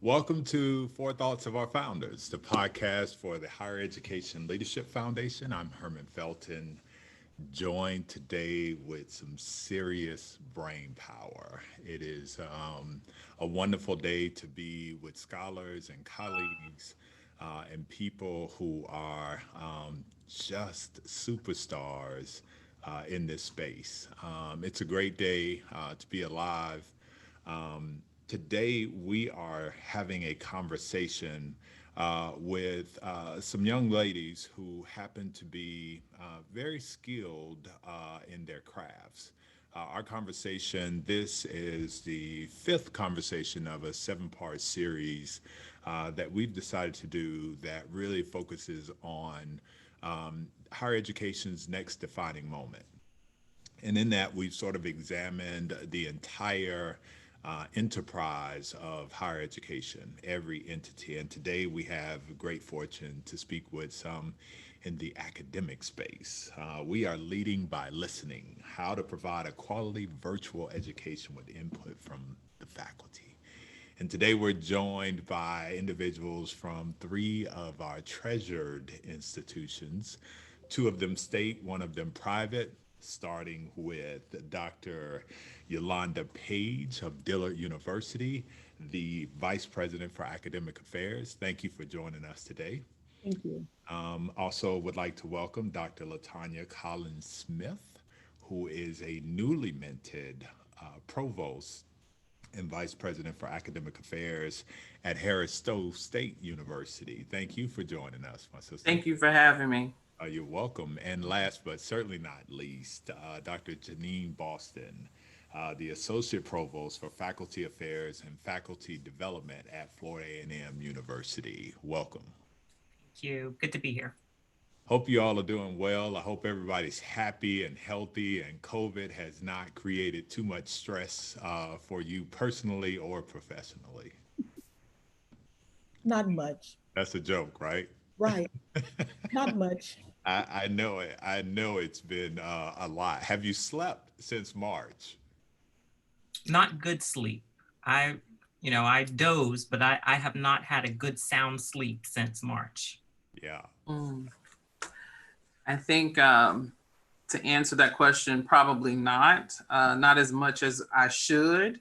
Welcome to Four Thoughts of Our Founders, the podcast for the Higher Education Leadership Foundation. I'm Herman Felton, joined today with some serious brain power. It is a wonderful day to be with scholars and colleagues and people who are just superstars in this space. It's a great day to be alive. Today, we are having a conversation with some young ladies who happen to be very skilled in their crafts. Our conversation, this is the fifth conversation of a seven-part series that we've decided to do that really focuses on higher education's next defining moment. And in that, we've sort of examined the entire enterprise of higher education, every entity. And today we have great fortune to speak with some in the academic space. We are leading by listening, how to provide a quality virtual education with input from the faculty. And today we're joined by individuals from three of our treasured institutions, two of them state, one of them private, starting with Dr. Yolanda Page of Dillard University, the Vice President for Academic Affairs. Thank you for joining us today. Thank you. Also, would like to welcome Dr. Latanya Collins Smith, who is a newly minted provost and Vice President for Academic Affairs at Harris Stowe State University. Thank you for joining us, my sister. Thank you for having me. You're welcome. And last but certainly not least, Dr. Janine Boston, the Associate Provost for Faculty Affairs and Faculty Development at Florida A&M University. Welcome. Thank you. Good to be here. Hope you all are doing well. I hope everybody's happy and healthy, and COVID has not created too much stress for you personally or professionally. Not much. That's a joke, right? Right. Not much. I know it. I know it's been a lot. Have you slept since March? Not good sleep. I doze, but I have not had a good sound sleep since March. Yeah. Mm. I think to answer that question, probably not. Not as much as I should,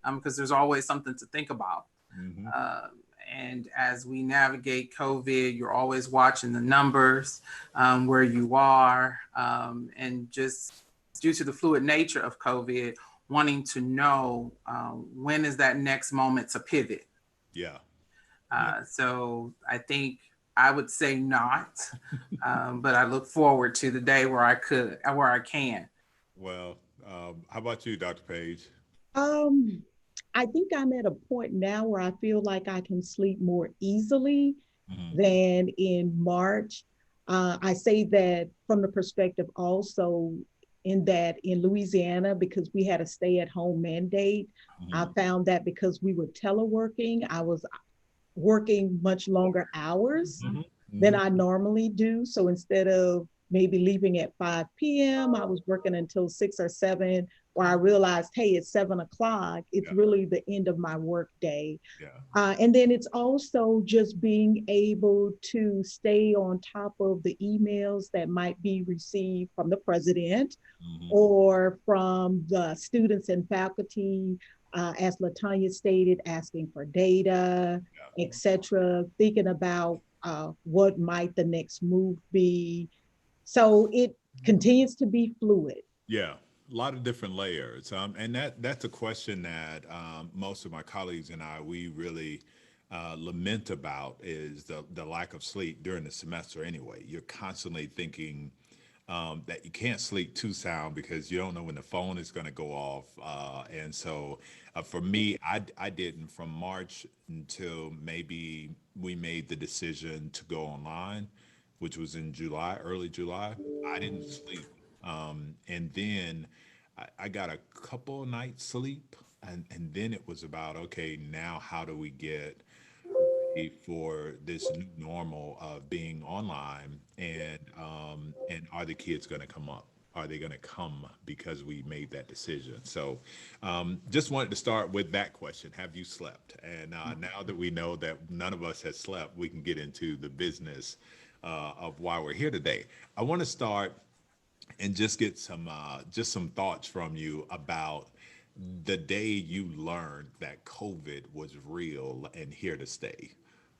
because there's always something to think about. Hmm. Uh, and as we navigate COVID, you're always watching the numbers, where you are, and just due to the fluid nature of COVID, wanting to know when is that next moment to pivot. Yeah. So I think I would say not, but I look forward to the day where where I can. Well, how about you, Dr. Page? Um, I think I'm at a point now where I feel like I can sleep more easily Hmm. than in March. I say that from the perspective also in that in Louisiana, because we had a stay at home mandate, I Hmm. found that because we were teleworking, I was working much longer hours Hmm. than Hmm. I normally do. So instead of maybe leaving at 5 p.m., I was working until 6 or 7, where I realized, hey, it's 7 o'clock. It's Yeah. really the end of my work day. Yeah. And then it's also just being able to stay on top of the emails that might be received from the president Hmm. or from the students and faculty, as Latanya stated, asking for data, Yeah. etc., thinking about what might the next move be. So it continues to be fluid. Yeah. A lot of different layers. And that's a question that most of my colleagues and we really lament about is the lack of sleep during the semester anyway. You're constantly thinking that you can't sleep too sound because you don't know when the phone is going to go off. And so for me, I didn't from March until maybe we made the decision to go online, which was in July, early July. I didn't sleep. And then I got a couple nights sleep. And then it was about, okay, now how do we get for this new normal of being online and are the kids going to come up? are they going to come because we made that decision? So just wanted to start with that question. Have you slept? And now that we know that none of us has slept, we can get into the business of why we're here today. I want to start and just get some thoughts from you about the day you learned that COVID was real and here to stay.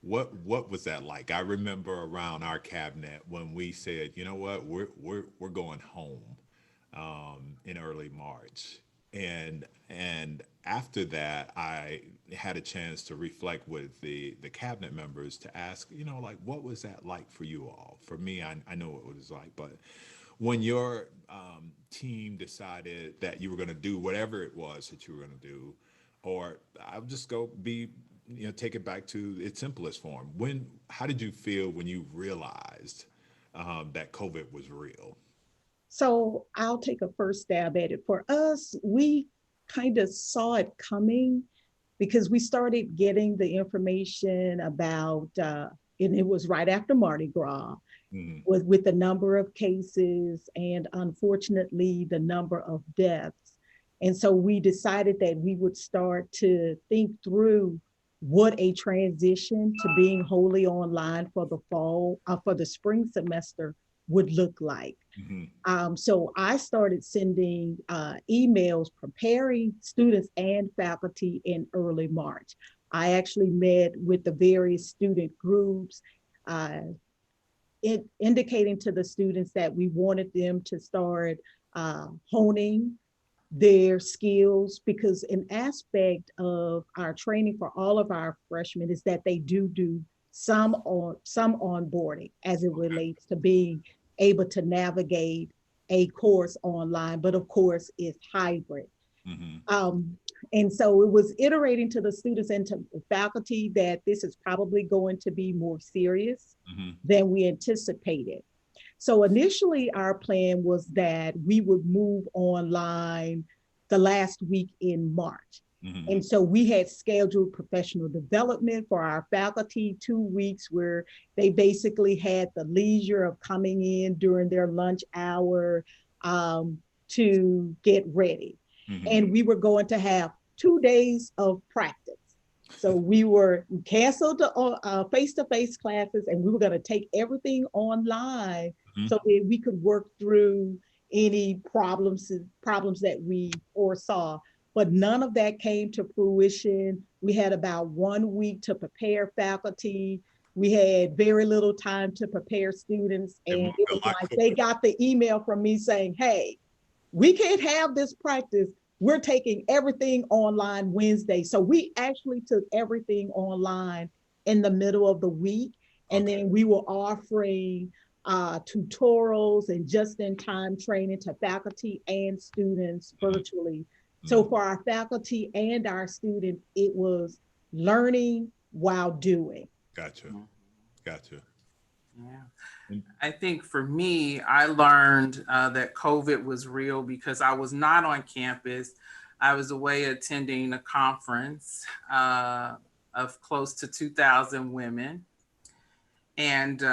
What was that like? I remember around our cabinet when we said, you know what, we're going home in early March, and after that, I had a chance to reflect with the cabinet members to ask, like, what was that like for you all? For me, I know what it was like, but when your team decided that you were going to do whatever it was that you were going to do, or I'll just go be, take it back to its simplest form. How did you feel when you realized that COVID was real? So I'll take a first stab at it. For us, we kind of saw it coming because we started getting the information about, and it was right after Mardi Gras, with the number of cases and unfortunately the number of deaths. And so we decided that we would start to think through what a transition to being wholly online for the fall, for the spring semester would look like. So I started sending emails preparing students and faculty in early March. I actually met with the various student groups, indicating to the students that we wanted them to start honing their skills, because an aspect of our training for all of our freshmen is that they do some onboarding as it relates to being able to navigate a course online, but of course it's hybrid. And so it was iterating to the students and to the faculty that this is probably going to be more serious than we anticipated. So initially our plan was that we would move online the last week in March. And so we had scheduled professional development for our faculty, 2 weeks where they basically had the leisure of coming in during their lunch hour to get ready. And we were going to have 2 days of practice. So we canceled the face-to-face classes, and we were going to take everything online so that we could work through any problems that we foresaw. But none of that came to fruition. We had about 1 week to prepare faculty. We had very little time to prepare students. And it was like they got the email from me saying, hey, we can't have this practice. We're taking everything online Wednesday. So we actually took everything online in the middle of the week. And then we were offering tutorials and just-in-time training to faculty and students virtually. So for our faculty and our students, it was learning while doing. Gotcha. Yeah. I think for me, I learned that COVID was real because I was not on campus. I was away attending a conference of close to 2,000 women. And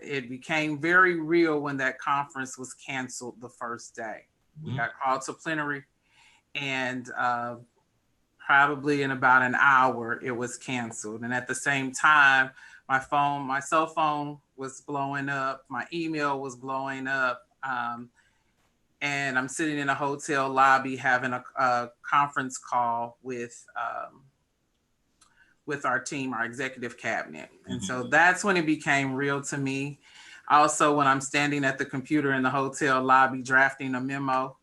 it became very real when that conference was canceled the first day. We got called to plenary, and probably in about an hour, it was canceled. And at the same time, my cell phone was blowing up, my email was blowing up, and I'm sitting in a hotel lobby having a conference call with our team, our executive cabinet. And so that's when it became real to me. Also, when I'm standing at the computer in the hotel lobby drafting a memo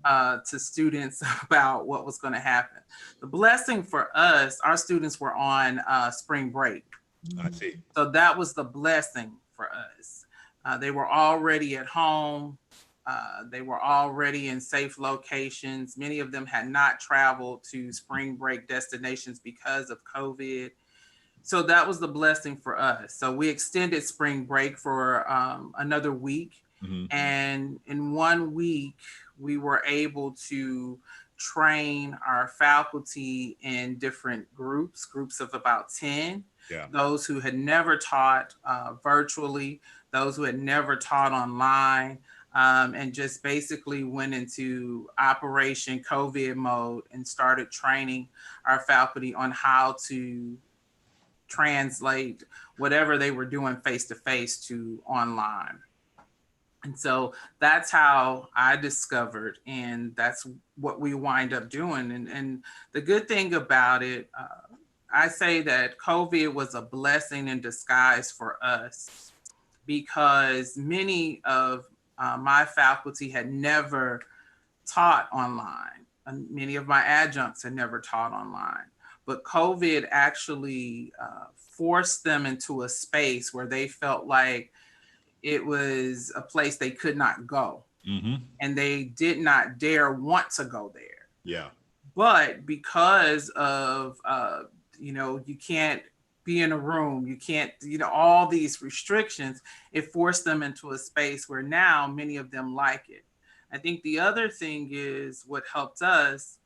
to students about what was going to happen. The blessing for us, our students were on spring break. I see. So that was the blessing for us. They were already at home. They were already in safe locations. Many of them had not traveled to spring break destinations because of COVID. So that was the blessing for us. So we extended spring break for another week. And in 1 week, we were able to train our faculty in different groups of about 10. Those who had never taught virtually, those who had never taught online, and just basically went into Operation COVID mode and started training our faculty on how to translate whatever they were doing face to face to online. And so that's how I discovered, and that's what we wind up doing. And the good thing about it, I say that COVID was a blessing in disguise for us, because many of my faculty had never taught online. And many of my adjuncts had never taught online. But COVID actually forced them into a space where they felt like it was a place they could not go. Mm-hmm. And they did not dare want to go there. Yeah. But because of, you can't be in a room, you can't, all these restrictions, it forced them into a space where now many of them like it. I think the other thing is what helped us,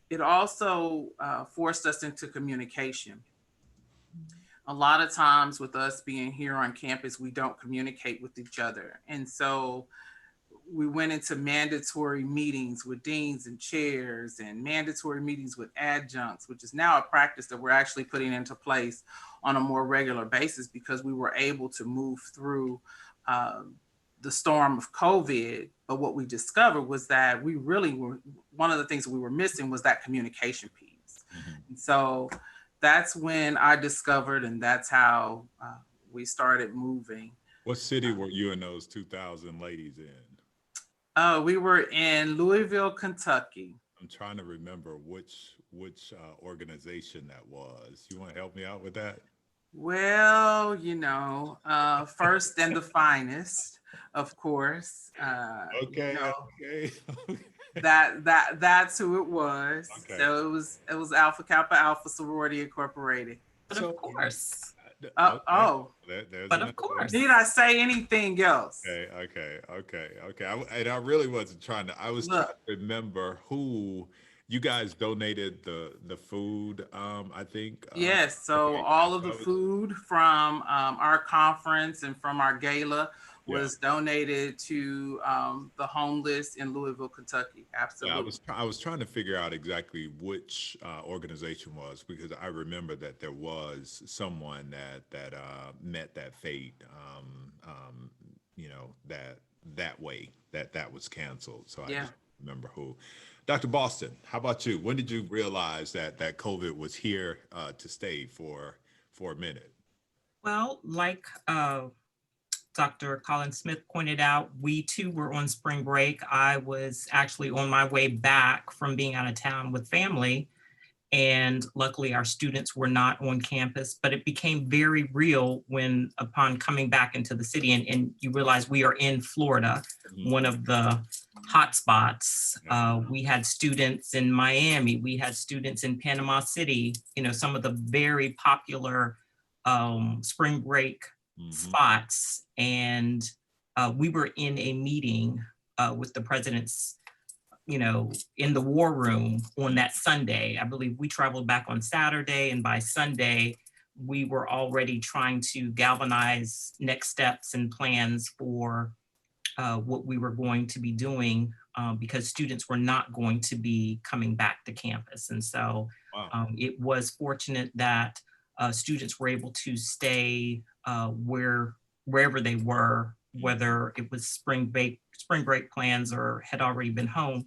it also forced us into communication. A lot of times with us being here on campus, we don't communicate with each other. And so we went into mandatory meetings with deans and chairs and mandatory meetings with adjuncts, which is now a practice that we're actually putting into place on a more regular basis, because we were able to move through the storm of COVID. But what we discovered was that we really were, one of the things that we were missing was that communication piece. Mm-hmm. And so that's when I discovered, and that's how we started moving. What city were you and those 2,000 ladies in? We were in Louisville, Kentucky. I'm trying to remember which organization that was. You want to help me out with that? Well, First and the Finest, of course. Okay. Okay. That's who it was. Okay. So it was Alpha Kappa Alpha Sorority Incorporated. But of course. Okay. Oh. But of course. Need I say anything else? Okay. I really wasn't trying to. I was trying to remember who you guys donated the food. I think. Yes. So all of the food from our conference and from our gala was donated to the homeless in Louisville, Kentucky. Absolutely. Yeah, I was trying to figure out exactly which organization was, because I remember that there was someone that met that fate. That way that was canceled. So I just remember who. Dr. Boston, how about you? When did you realize that COVID was here to stay for a minute? Well, like Dr. Colin Smith pointed out, we too were on spring break. I was actually on my way back from being out of town with family, and luckily our students were not on campus, but it became very real when upon coming back into the city, and you realize we are in Florida, one of the hot spots. We had students in Miami, we had students in Panama City, some of the very popular spring break spots. And we were in a meeting with the president's, in the war room on that Sunday. I believe we traveled back on Saturday, and by Sunday, we were already trying to galvanize next steps and plans for what we were going to be doing, because students were not going to be coming back to campus. And so it was fortunate that students were able to stay wherever they were, whether it was spring break plans or had already been home.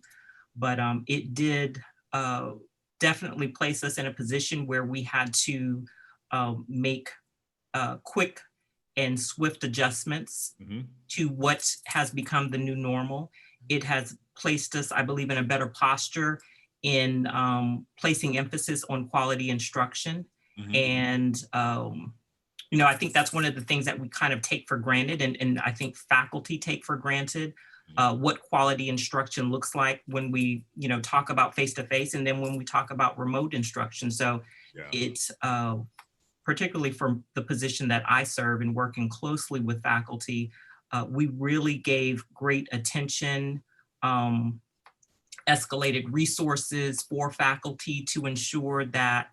But it did definitely place us in a position where we had to make quick and swift adjustments to what has become the new normal. It has placed us, I believe, in a better posture in placing emphasis on quality instruction. And I think that's one of the things that we kind of take for granted, and I think faculty take for granted, what quality instruction looks like when we, talk about face-to-face, and then when we talk about remote instruction. So it's particularly from the position that I serve and working closely with faculty, we really gave great attention, escalated resources for faculty to ensure that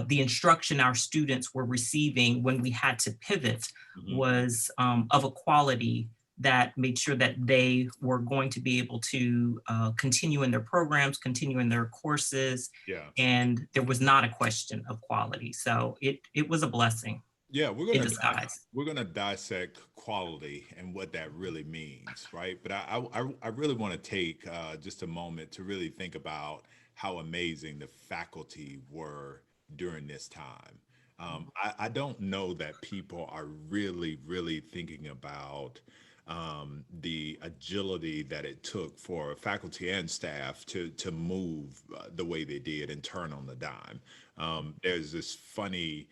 the instruction our students were receiving when we had to pivot was of a quality that made sure that they were going to be able to continue in their programs, continue in their courses, Yeah. and there was not a question of quality. So it was a blessing Yeah, we're in gonna disguise. we're gonna dissect quality and what that really means, right? But I really want to take just a moment to really think about how amazing the faculty were during this time. I don't know that people are really thinking about the agility that it took for faculty and staff to move the way they did and turn on the dime. There's this funny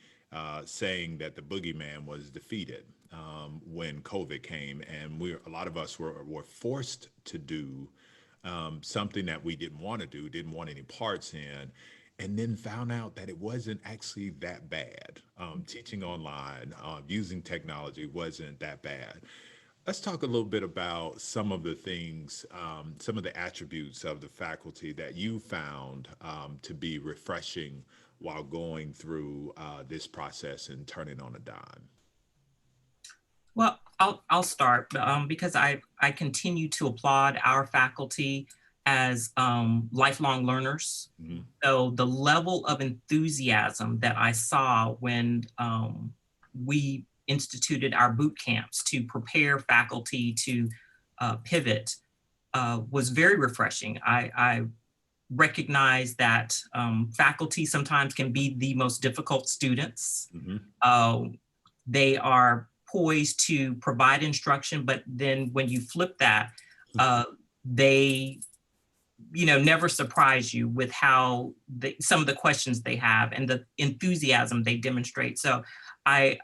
saying that the boogeyman was defeated when COVID came, and a lot of us were forced to do something that we didn't want to do, didn't want any parts in, and then found out that it wasn't actually that bad. Teaching online, using technology wasn't that bad. Let's talk a little bit about some of the things, some of the attributes of the faculty that you found to be refreshing while going through this process and turning on a dime. Well, I'll start because I continue to applaud our faculty as lifelong learners. Hmm. So the level of enthusiasm that I saw when we instituted our boot camps to prepare faculty to pivot was very refreshing. I recognize that faculty sometimes can be the most difficult students. Hmm. Uh, they are poised to provide instruction, but then when you flip that, they never surprise you with how some of the questions they have and the enthusiasm they demonstrate. So I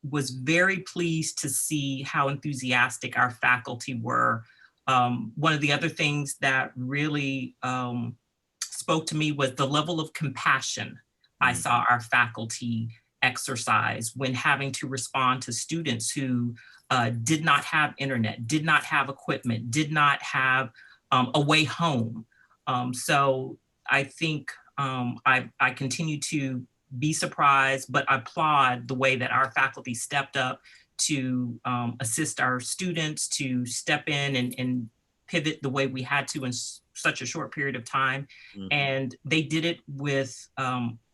was very pleased to see how enthusiastic our faculty were. One of the other things that really spoke to me was the level of compassion I saw our faculty exercise when having to respond to students who did not have internet, did not have equipment, did not have a way home. So I think I continue to be surprised, but I applaud the way that our faculty stepped up to assist our students to step in and pivot the way we had to in such a short period of time. Hmm. And they did it with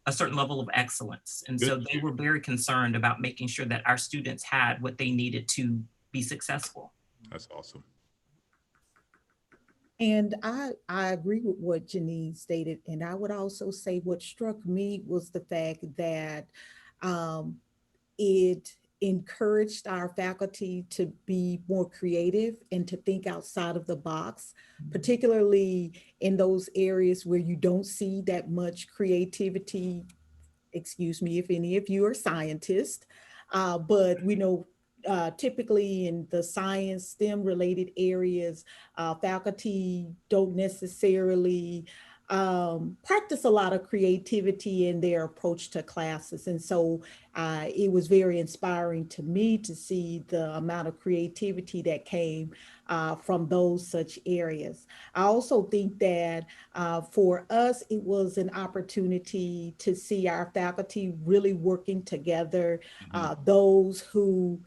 a certain level of excellence. And so Good. they were very concerned about making sure that our students had what they needed to be successful. That's awesome. And I agree with what Janine stated. And I would also say what struck me was the fact that it encouraged our faculty to be more creative and to think outside of the box, particularly in those areas where you don't see that much creativity. Excuse me if any of you are scientists, but we know typically in the science, STEM related areas, faculty don't necessarily practice a lot of creativity in their approach to classes. And so it was very inspiring to me to see the amount of creativity that came from those such areas. I also think that for us, it was an opportunity to see our faculty really working together, those who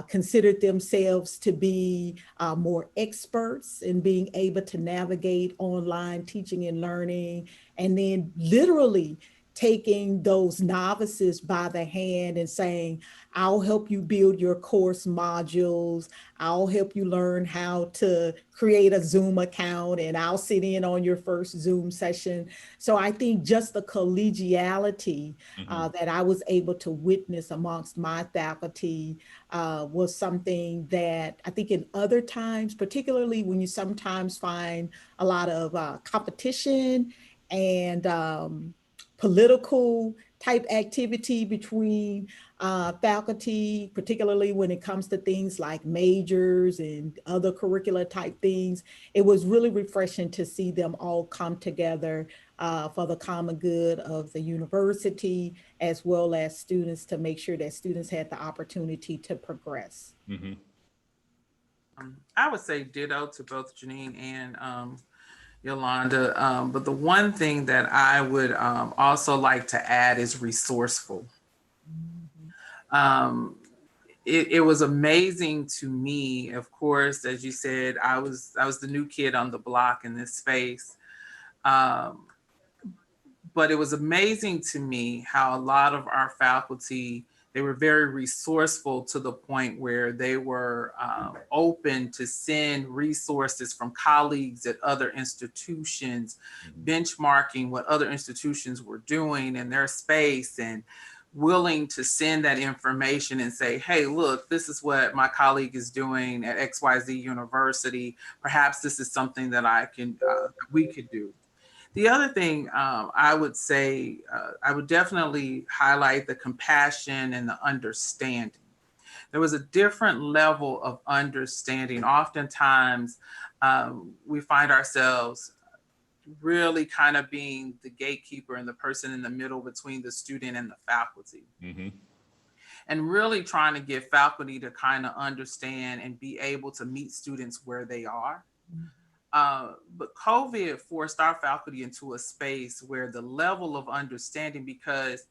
considered themselves to be more experts in being able to navigate online teaching and learning, and then literally taking those novices by the hand and saying, I'll help you build your course modules. I'll help you learn how to create a Zoom account, and I'll sit in on your first Zoom session. So I think just the collegiality that I was able to witness amongst my faculty was something that I think in other times, particularly when you sometimes find a lot of competition and political type activity between faculty, particularly when it comes to things like majors and other curricular type things. It was really refreshing to see them all come together for the common good of the university, as well as students, to make sure that students had the opportunity to progress. Hmm. I would say ditto to both Janine and Yolanda. But the one thing that I would also like to add is resourceful. it was amazing to me. Of course, as you said, I was the new kid on the block in this space. Um, but it was amazing to me how a lot of our faculty, they were very resourceful to the point where they were open to send resources from colleagues at other institutions, benchmarking what other institutions were doing in their space, and willing to send that information and say, hey, look, this is what my colleague is doing at XYZ University. Perhaps this is something that we could do. The other thing I would say, I would definitely highlight the compassion and the understanding. There was a different level of understanding. Oftentimes, we find ourselves really kind of being the gatekeeper and the person in the middle between the student and the faculty. Mm-hmm. And really trying to get faculty to kind of understand and be able to meet students where they are. But COVID forced our faculty into a space where the level of understanding, because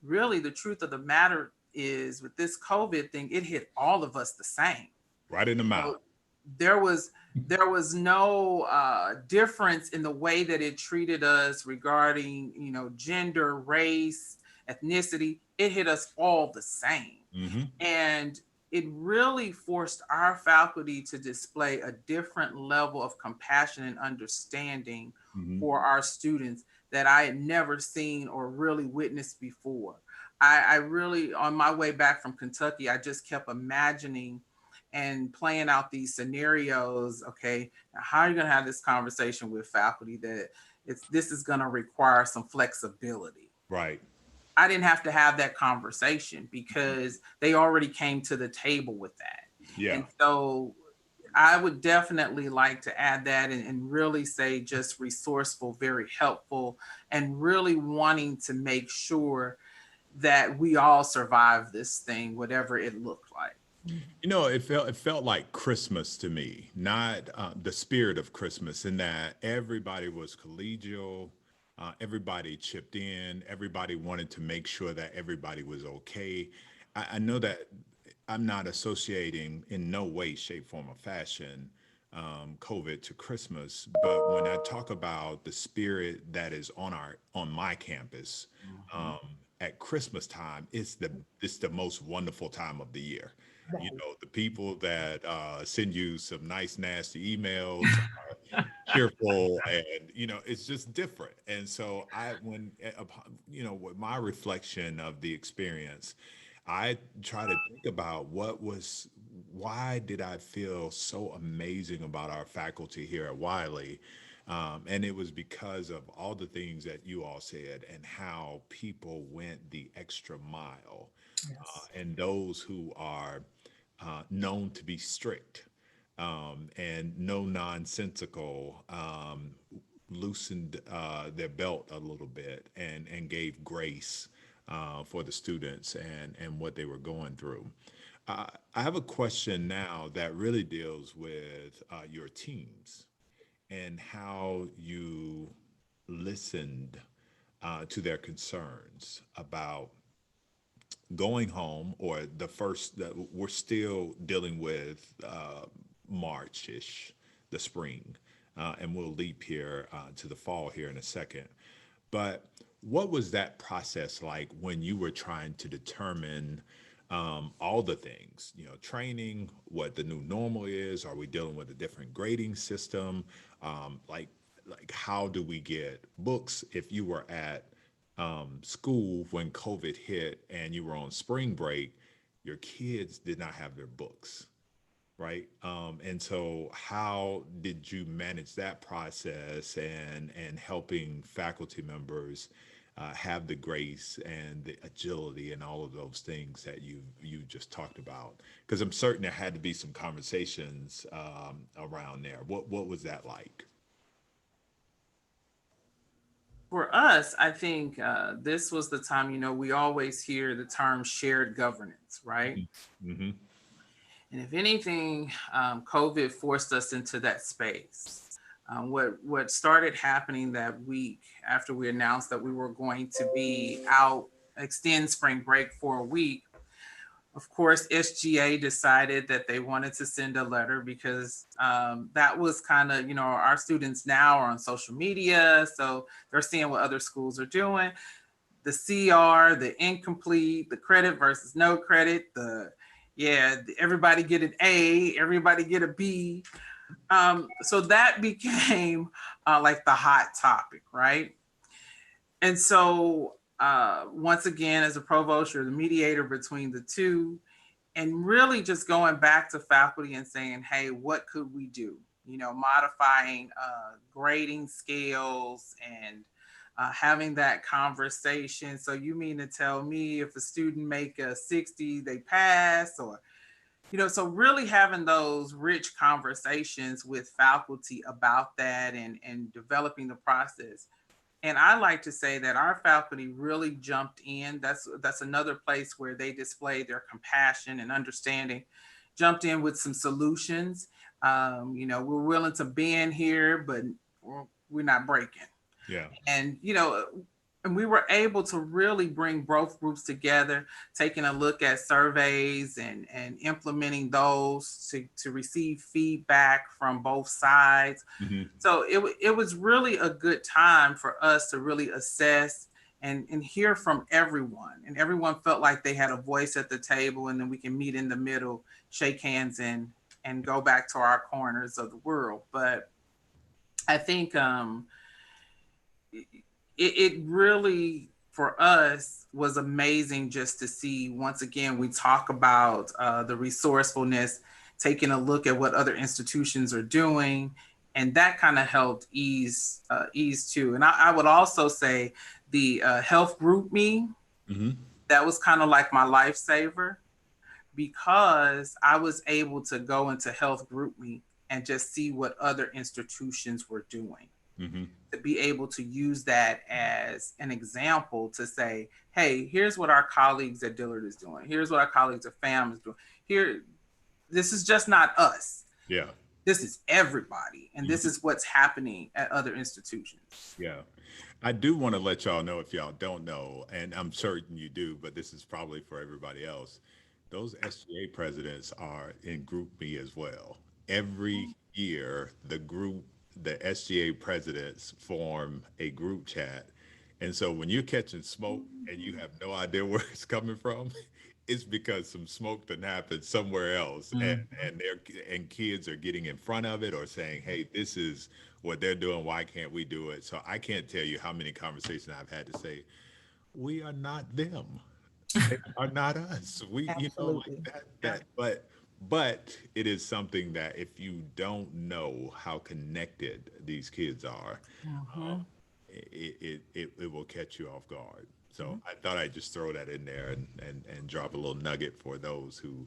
really the truth of the matter is with this COVID thing, it hit all of us the same. Right in the mouth. So there was no difference in the way that it treated us regarding, gender, race, ethnicity. It hit us all the same. Mm-hmm. And it really forced our faculty to display a different level of compassion and understanding for our students that I had never seen or really witnessed before. I really, on my way back from Kentucky, I just kept imagining and playing out these scenarios. Okay, now how are you going to have this conversation with faculty that this is going to require some flexibility? Right. I didn't have to have that conversation because they already came to the table with that. Yeah. And so I would definitely like to add that and really say just resourceful, very helpful, and really wanting to make sure that we all survive this thing, whatever it looked like. It felt like Christmas to me, not the spirit of Christmas, in that everybody was collegial. Everybody chipped in. Everybody wanted to make sure that everybody was okay. I know that I'm not associating in no way, shape, form, or fashion COVID to Christmas, but when I talk about the spirit that is on my campus at Christmas time, it's the most wonderful time of the year. Right. The people that send you some nice, nasty emails are cheerful, and it's just different. And so with my reflection of the experience, I try to think about why did I feel so amazing about our faculty here at Wiley? And it was because of all the things that you all said and how people went the extra mile. Yes. And those who are known to be strict and no nonsensical, loosened their belt a little bit and gave grace for the students and what they were going through. I have a question now that really deals with your teams and how you listened to their concerns about going home, or the first that we're still dealing with March-ish, the spring, and we'll leap here to the fall here in a second. But what was that process like when you were trying to determine all the things, training, what the new normal is? Are we dealing with a different grading system? Like how do we get books? If you were at school when COVID hit and you were on spring break, your kids did not have their books, right? And so how did you manage that process and helping faculty members have the grace and the agility and all of those things that you just talked about? Because I'm certain there had to be some conversations around there. What was that like? For us, I think this was the time, we always hear the term shared governance, right? Mm-hmm. And if anything, COVID forced us into that space. What started happening that week after we announced that we were going to be out, extend spring break for a week, Of course, SGA decided that they wanted to send a letter because that was kind of, our students now are on social media, so they're seeing what other schools are doing. The CR, the incomplete, the credit versus no credit, everybody get an A, everybody get a B. So that became like the hot topic, right? And so once again, as a provost, you're the mediator between the two, and really just going back to faculty and saying, hey, what could we do? Modifying grading scales and having that conversation. So you mean to tell me if a student make a 60, they pass, or so really having those rich conversations with faculty about that and developing the process. And I like to say that our faculty really jumped in. That's another place where they displayed their compassion and understanding, jumped in with some solutions. We're willing to bend here, but we're not breaking. Yeah. And, and we were able to really bring both groups together, taking a look at surveys and implementing those to receive feedback from both sides. Mm-hmm. So it was really a good time for us to really assess and hear from everyone. And everyone felt like they had a voice at the table, and then we can meet in the middle, shake hands and go back to our corners of the world. But I think it really, for us, was amazing just to see, once again, we talk about the resourcefulness, taking a look at what other institutions are doing, and that kind of helped ease too. And I would also say the health group me, mm-hmm. that was kind of like my lifesaver, because I was able to go into health group me and just see what other institutions were doing. Mm-hmm. To be able to use that as an example to say, hey, here's what our colleagues at Dillard is doing. Here's what our colleagues at FAM is doing. This is just not us. Yeah. This is everybody. And mm-hmm. this is what's happening at other institutions. Yeah. I do want to let y'all know, if y'all don't know, and I'm certain you do, but this is probably for everybody else, those SGA presidents are in Group Me as well. Every year, the SGA presidents form a group chat. And so when you're catching smoke and you have no idea where it's coming from, it's because some smoke done happened somewhere else. Mm-hmm. and kids are getting in front of it or saying, hey, this is what they're doing. Why can't we do it? So I can't tell you how many conversations I've had to say, we are not them. They are not us. We, Absolutely. But it is something that if you don't know how connected these kids are, mm-hmm. It will catch you off guard. So mm-hmm. I thought I'd just throw that in there and drop a little nugget for those who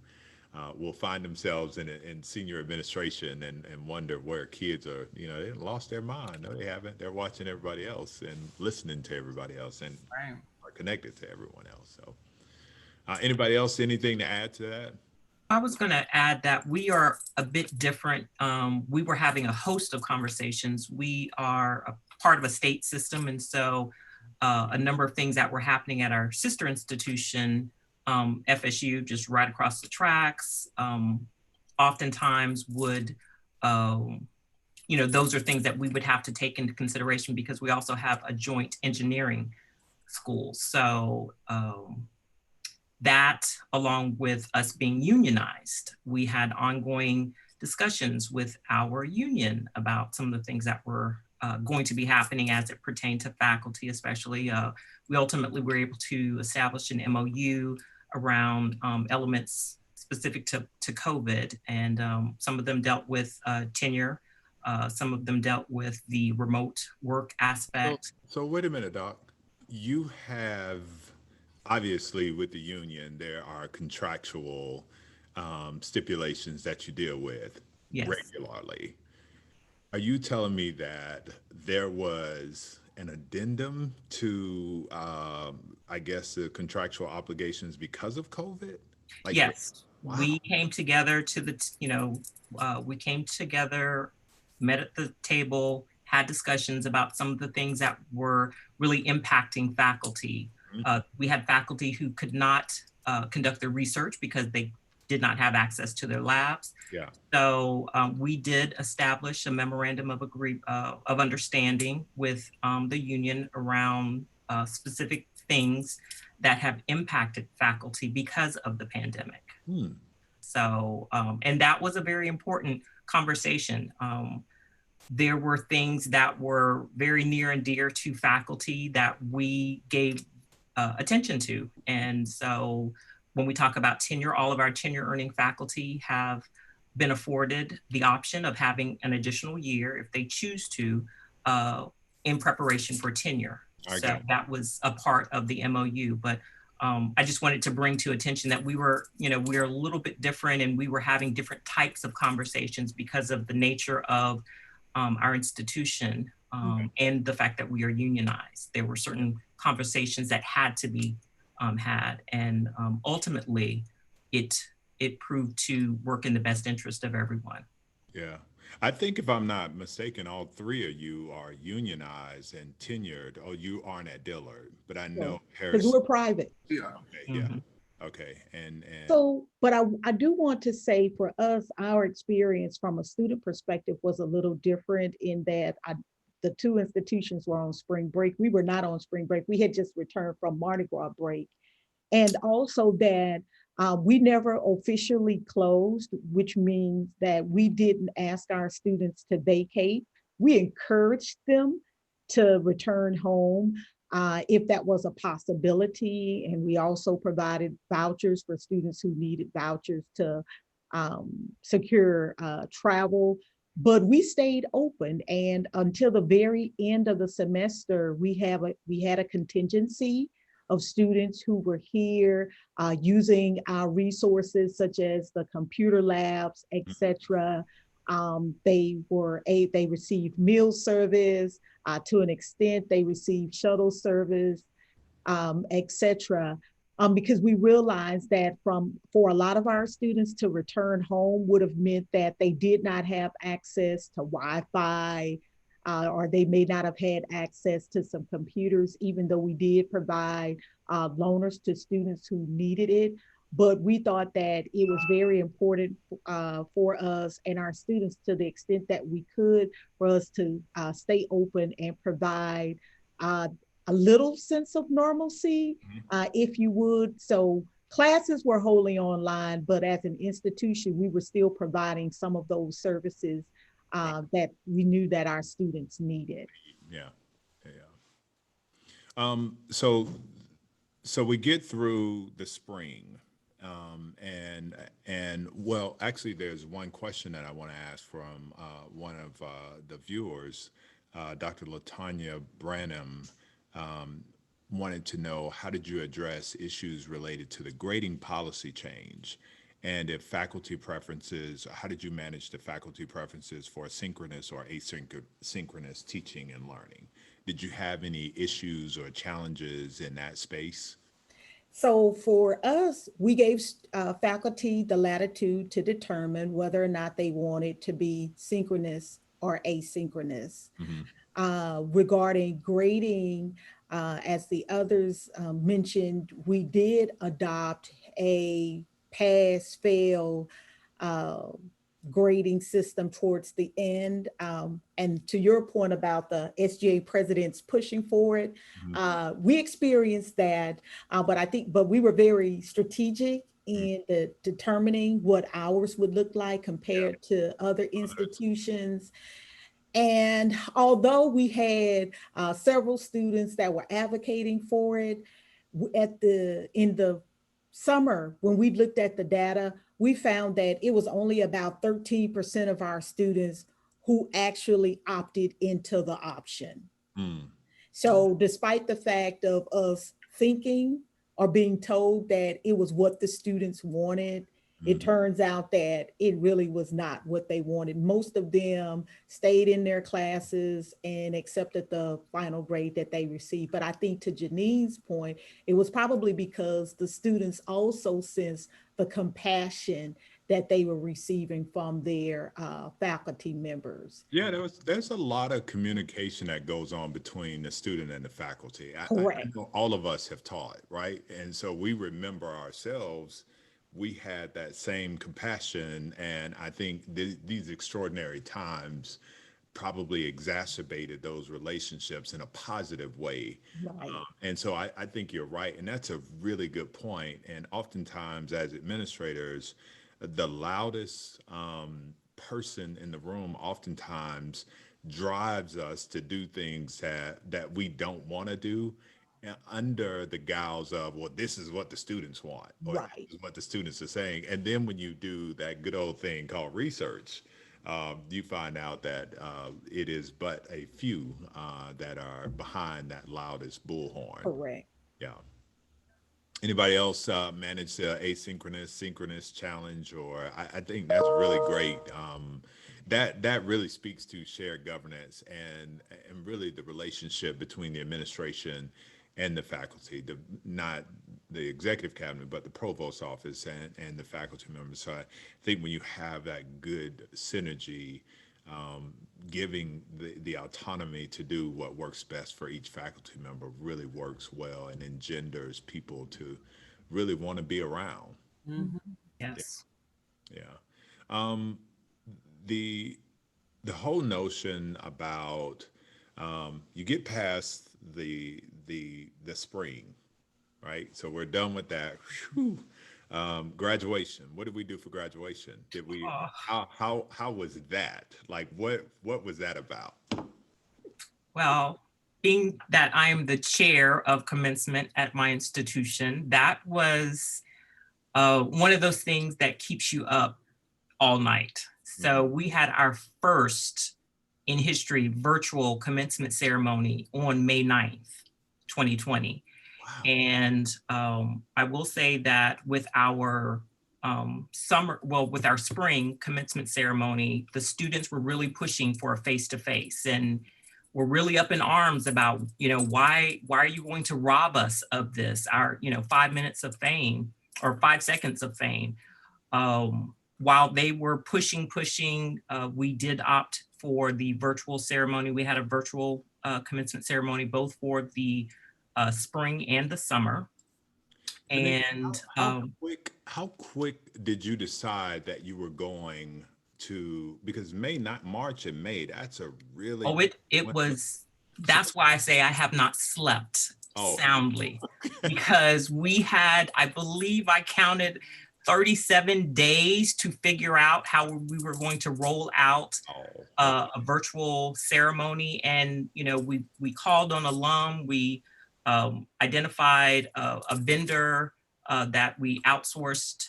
will find themselves in senior administration and wonder where kids are, they lost their mind. No, they haven't. They're watching everybody else and listening to everybody else and right. are connected to everyone else. So anybody else, anything to add to that? I was going to add that we are a bit different. We were having a host of conversations. We are a part of a state system. And so a number of things that were happening at our sister institution, FSU, just right across the tracks, oftentimes would, those are things that we would have to take into consideration because we also have a joint engineering school. So, that, along with us being unionized, we had ongoing discussions with our union about some of the things that were going to be happening as it pertained to faculty, especially. We ultimately were able to establish an MOU around elements specific to COVID, and some of them dealt with tenure, some of them dealt with the remote work aspect. So wait a minute, Doc. You have... Obviously, with the union, there are contractual stipulations that you deal with yes. regularly. Are you telling me that there was an addendum to, I guess, the contractual obligations because of COVID? Yes. Wow. We came together we came together, met at the table, had discussions about some of the things that were really impacting faculty. We had faculty who could not conduct their research because they did not have access to their labs. Yeah. So we did establish a memorandum of understanding with the union around specific things that have impacted faculty because of the pandemic. Hmm. So, and that was a very important conversation. There were things that were very near and dear to faculty that we gave attention to. And so when we talk about tenure, all of our tenure earning faculty have been afforded the option of having an additional year if they choose to in preparation for tenure. So that was a part of the MOU. But I just wanted to bring to attention that we're a little bit different, and we were having different types of conversations because of the nature of our institution and the fact that we are unionized. There were certain conversations that had to be had, and ultimately it proved to work in the best interest of everyone. Yeah. I think if I'm not mistaken, all three of you are unionized and tenured. Oh, you aren't at Dillard, but I know Harris. Because we're private. Yeah. Okay, yeah. Okay. And So, but I do want to say for us, our experience from a student perspective was a little different in that the two institutions were on spring break. We were not on spring break. We had just returned from Mardi Gras break. And also that we never officially closed, which means that we didn't ask our students to vacate. We encouraged them to return home if that was a possibility. And we also provided vouchers for students who needed vouchers to secure travel. But we stayed open, and until the very end of the semester, we had a contingency of students who were here using our resources such as the computer labs, etc. They received meal service to an extent. They received shuttle service, etc. Because we realized that for a lot of our students to return home would have meant that they did not have access to Wi-Fi, or they may not have had access to some computers, even though we did provide loaners to students who needed it. But we thought that it was very important for us and our students, to the extent that we could, for us to stay open and provide a little sense of normalcy, if you would. So classes were wholly online, but as an institution, we were still providing some of those services that we knew that our students needed. Yeah. So we get through the spring, and well, actually, there's one question that I want to ask from one of the viewers, Dr. Latanya Branham. Wanted to know, how did you address issues related to the grading policy change? And if faculty preferences, how did you manage the faculty preferences for synchronous or asynchronous teaching and learning? Did you have any issues or challenges in that space? So for us, we gave faculty the latitude to determine whether or not they wanted to be synchronous or asynchronous. Regarding grading, as the others mentioned, we did adopt a pass-fail grading system towards the end. And to your point about the SGA presidents pushing for it, we experienced that, but we were very strategic in determining what ours would look like compared to other institutions. And although we had several students that were advocating for it, in the summer, when we looked at the data, we found that it was only about 13% of our students who actually opted into the option. So despite the fact of us thinking or being told that it was what the students wanted, it turns out that it really was not what they wanted. Most of them stayed in their classes and accepted the final grade that they received. But I think, to Janine's point, it was probably because the students also sensed the compassion that they were receiving from their faculty members. Yeah, there's a lot of communication that goes on between the student and the faculty. I Correct. know all of us have taught, right? And so we remember ourselves, we had that same compassion. And I think these extraordinary times probably exacerbated those relationships in a positive way. Right. And so I think you're right. And that's a really good point. And oftentimes, as administrators, the loudest person in the room oftentimes drives us to do things that we don't want to do, under the guise of, well, this is what the students want, or Right. this is what the students are saying. And then when you do that good old thing called research, you find out that it is but a few that are behind that loudest bullhorn. Correct. Yeah. Anybody else manage the asynchronous, synchronous challenge? Or I think that's really great. That really speaks to shared governance and really the relationship between the administration and the faculty, not the executive cabinet, but the provost office and the faculty members. So I think when you have that good synergy, giving the autonomy to do what works best for each faculty member really works well and engenders people to really want to be around. Mhm. Yes. Yeah. Um, the the whole notion about you get past the spring, right? So we're done with that. Whew. Graduation. What did we do for graduation? Did we Oh, how was that? Like what was that about? well, being that I am the chair of commencement at my institution, that was one of those things that keeps you up all night. So we had our first in history virtual commencement ceremony on May 9th, 2020. Wow. And I will say that with our with our spring commencement ceremony, the students were really pushing for a face-to-face and were really up in arms about, why are you going to rob us of this, our, 5 minutes of fame or 5 seconds of fame. While they were pushing, we did opt for the virtual ceremony. We had a virtual commencement ceremony, both for the spring and the summer. And how quick did you decide that you were going to, because March and May, that's a really it was, that's why I say I have not slept Oh. soundly, because we had, I believe I counted 37 days to figure out how we were going to roll out a virtual ceremony. And, we called on alum, we identified a vendor that we outsourced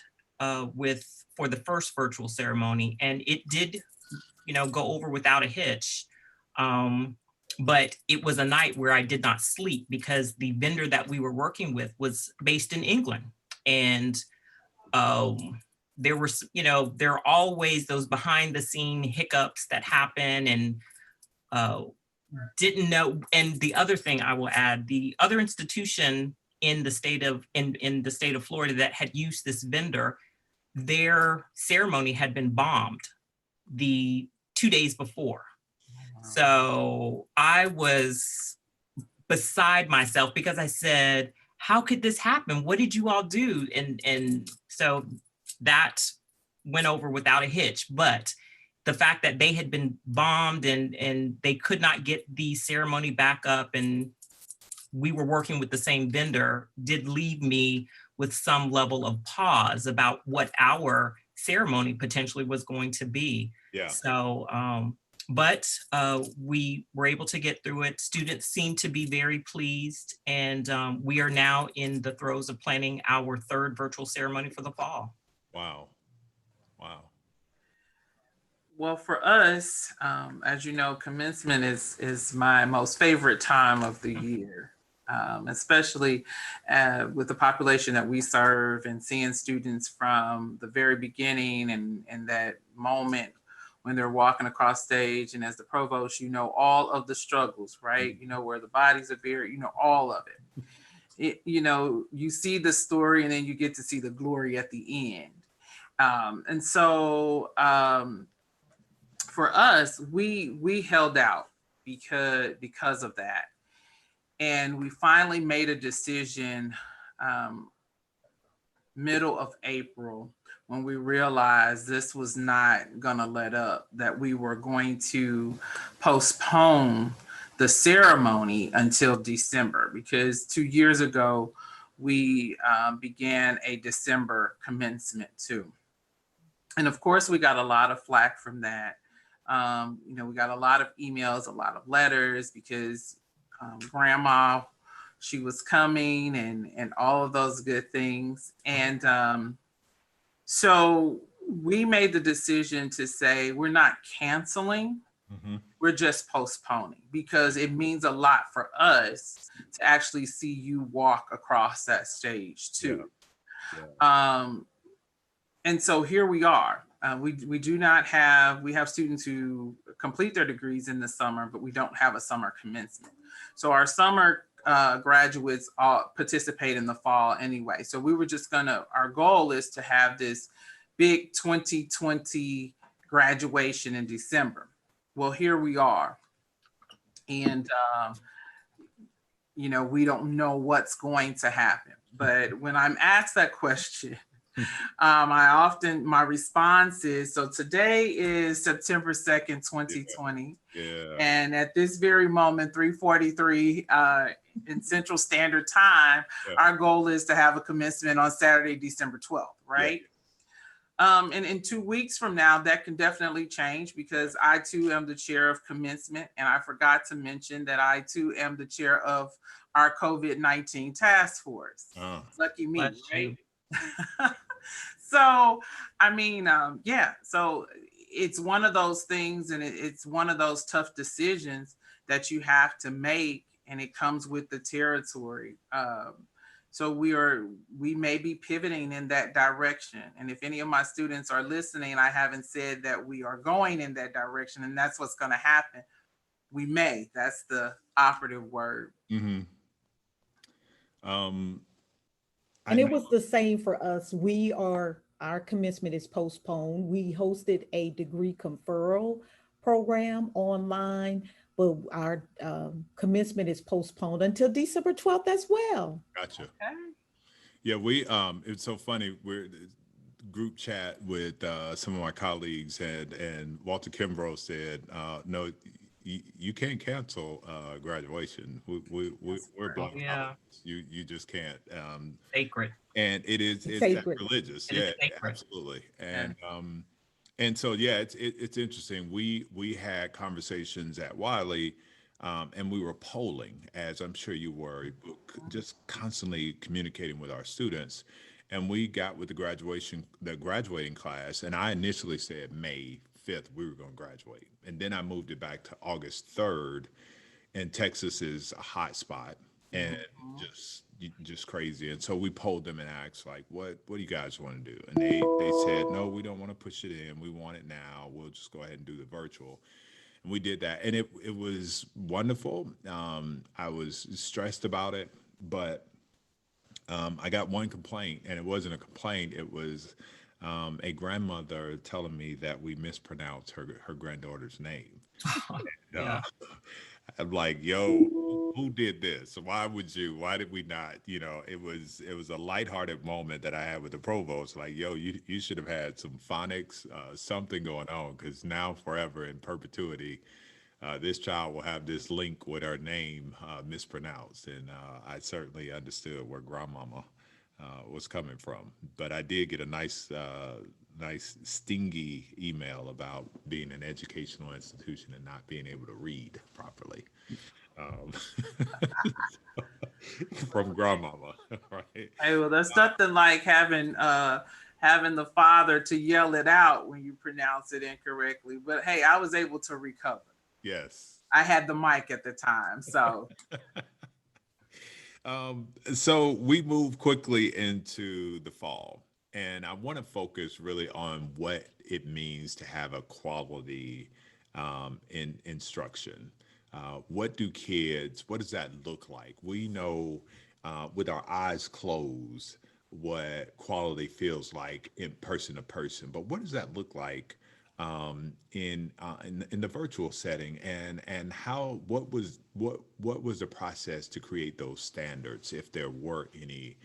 with for the first virtual ceremony. And it did, go over without a hitch. But it was a night where I did not sleep because the vendor that we were working with was based in England. And there were, there are always those behind the scene hiccups that happen, and didn't know. And the other thing I will add, the other institution in the state of Florida that had used this vendor, their ceremony had been bombed the 2 days before. So I was beside myself because I said, how could this happen? What did you all do? And so that went over without a hitch. But the fact that they had been bombed and they could not get the ceremony back up, and we were working with the same vendor, did leave me with some level of pause about what our ceremony potentially was going to be. Yeah. So, but we were able to get through it. Students seem to be very pleased, and we are now in the throes of planning our third virtual ceremony for the fall. Wow. Wow. Well, for us, as you know, commencement is my most favorite time of the year, especially with the population that we serve and seeing students from the very beginning and that moment when they're walking across stage. And as the provost, all of the struggles, right? Where the bodies are buried, all of it. You see the story, and then you get to see the glory at the end. And so for us, we held out because of that, and we finally made a decision middle of April when we realized this was not going to let up, that we were going to postpone the ceremony until December, because 2 years ago we began a December commencement too. And of course, we got a lot of flack from that. We got a lot of emails, a lot of letters, because grandma, she was coming, and all of those good things. And so we made the decision to say, we're not canceling, we're just postponing, because it means a lot for us to actually see you walk across that stage too. Yeah. And so here we are. We have students who complete their degrees in the summer, but we don't have a summer commencement. So our summer graduates all participate in the fall anyway. So we were just our goal is to have this big 2020 graduation in December. Well, here we are. And, we don't know what's going to happen. But when I'm asked that question, my response is, so today is September 2nd, 2020. Yeah. And at this very moment, 3:43 in Central Standard Time, our goal is to have a commencement on Saturday, December 12th, right? And in 2 weeks from now, that can definitely change, because I too am the chair of commencement. And I forgot to mention that I too am the chair of our COVID-19 task force. Lucky me, right? So, so it's one of those things, and it's one of those tough decisions that you have to make, and it comes with the territory. So we may be pivoting in that direction. And if any of my students are listening, I haven't said that we are going in that direction, and that's what's going to happen. We may. That's the operative word. And it was the same for us. Our commencement is postponed. We hosted a degree conferral program online, but our commencement is postponed until December 12th as well. Gotcha. Okay. Yeah, it's so funny. We're group chat with some of my colleagues, and Walter Kimbrough said, no, you can't cancel graduation. We're blowing you just can't. Sacred. And it's sacrilegious. Yeah, absolutely. And so it's interesting. We had conversations at Wiley, and we were polling, as I'm sure you were, just constantly communicating with our students. And we got with the graduating class, and I initially said May 5th we were going to graduate, and then I moved it back to August 3rd. And Texas is a hot spot, and just crazy. And so we polled them and asked, like, what do you guys want to do? And they said, no, we don't want to push it in. We want it now. We'll just go ahead and do the virtual. And we did that. And it was wonderful. I was stressed about it, but I got one complaint, and it wasn't a complaint. It was a grandmother telling me that we mispronounced her granddaughter's name. And, I'm like, yo, who did this? Why did we not? It was a lighthearted moment that I had with the provost. Like, yo, you should have had some phonics, something going on, because now forever in perpetuity, this child will have this link with her name mispronounced. And I certainly understood where grandmama was coming from. But I did get a nice stingy email about being an educational institution and not being able to read properly from grandmama, right? Hey, well, that's nothing like having the father to yell it out when you pronounce it incorrectly. But hey, I was able to recover. Yes. I had the mic at the time, so. So we move quickly into the fall. And I want to focus really on what it means to have a quality in instruction. What does that look like? We know with our eyes closed, what quality feels like in person to person, but what does that look like in the virtual setting, and how what was the process to create those standards, if there were any,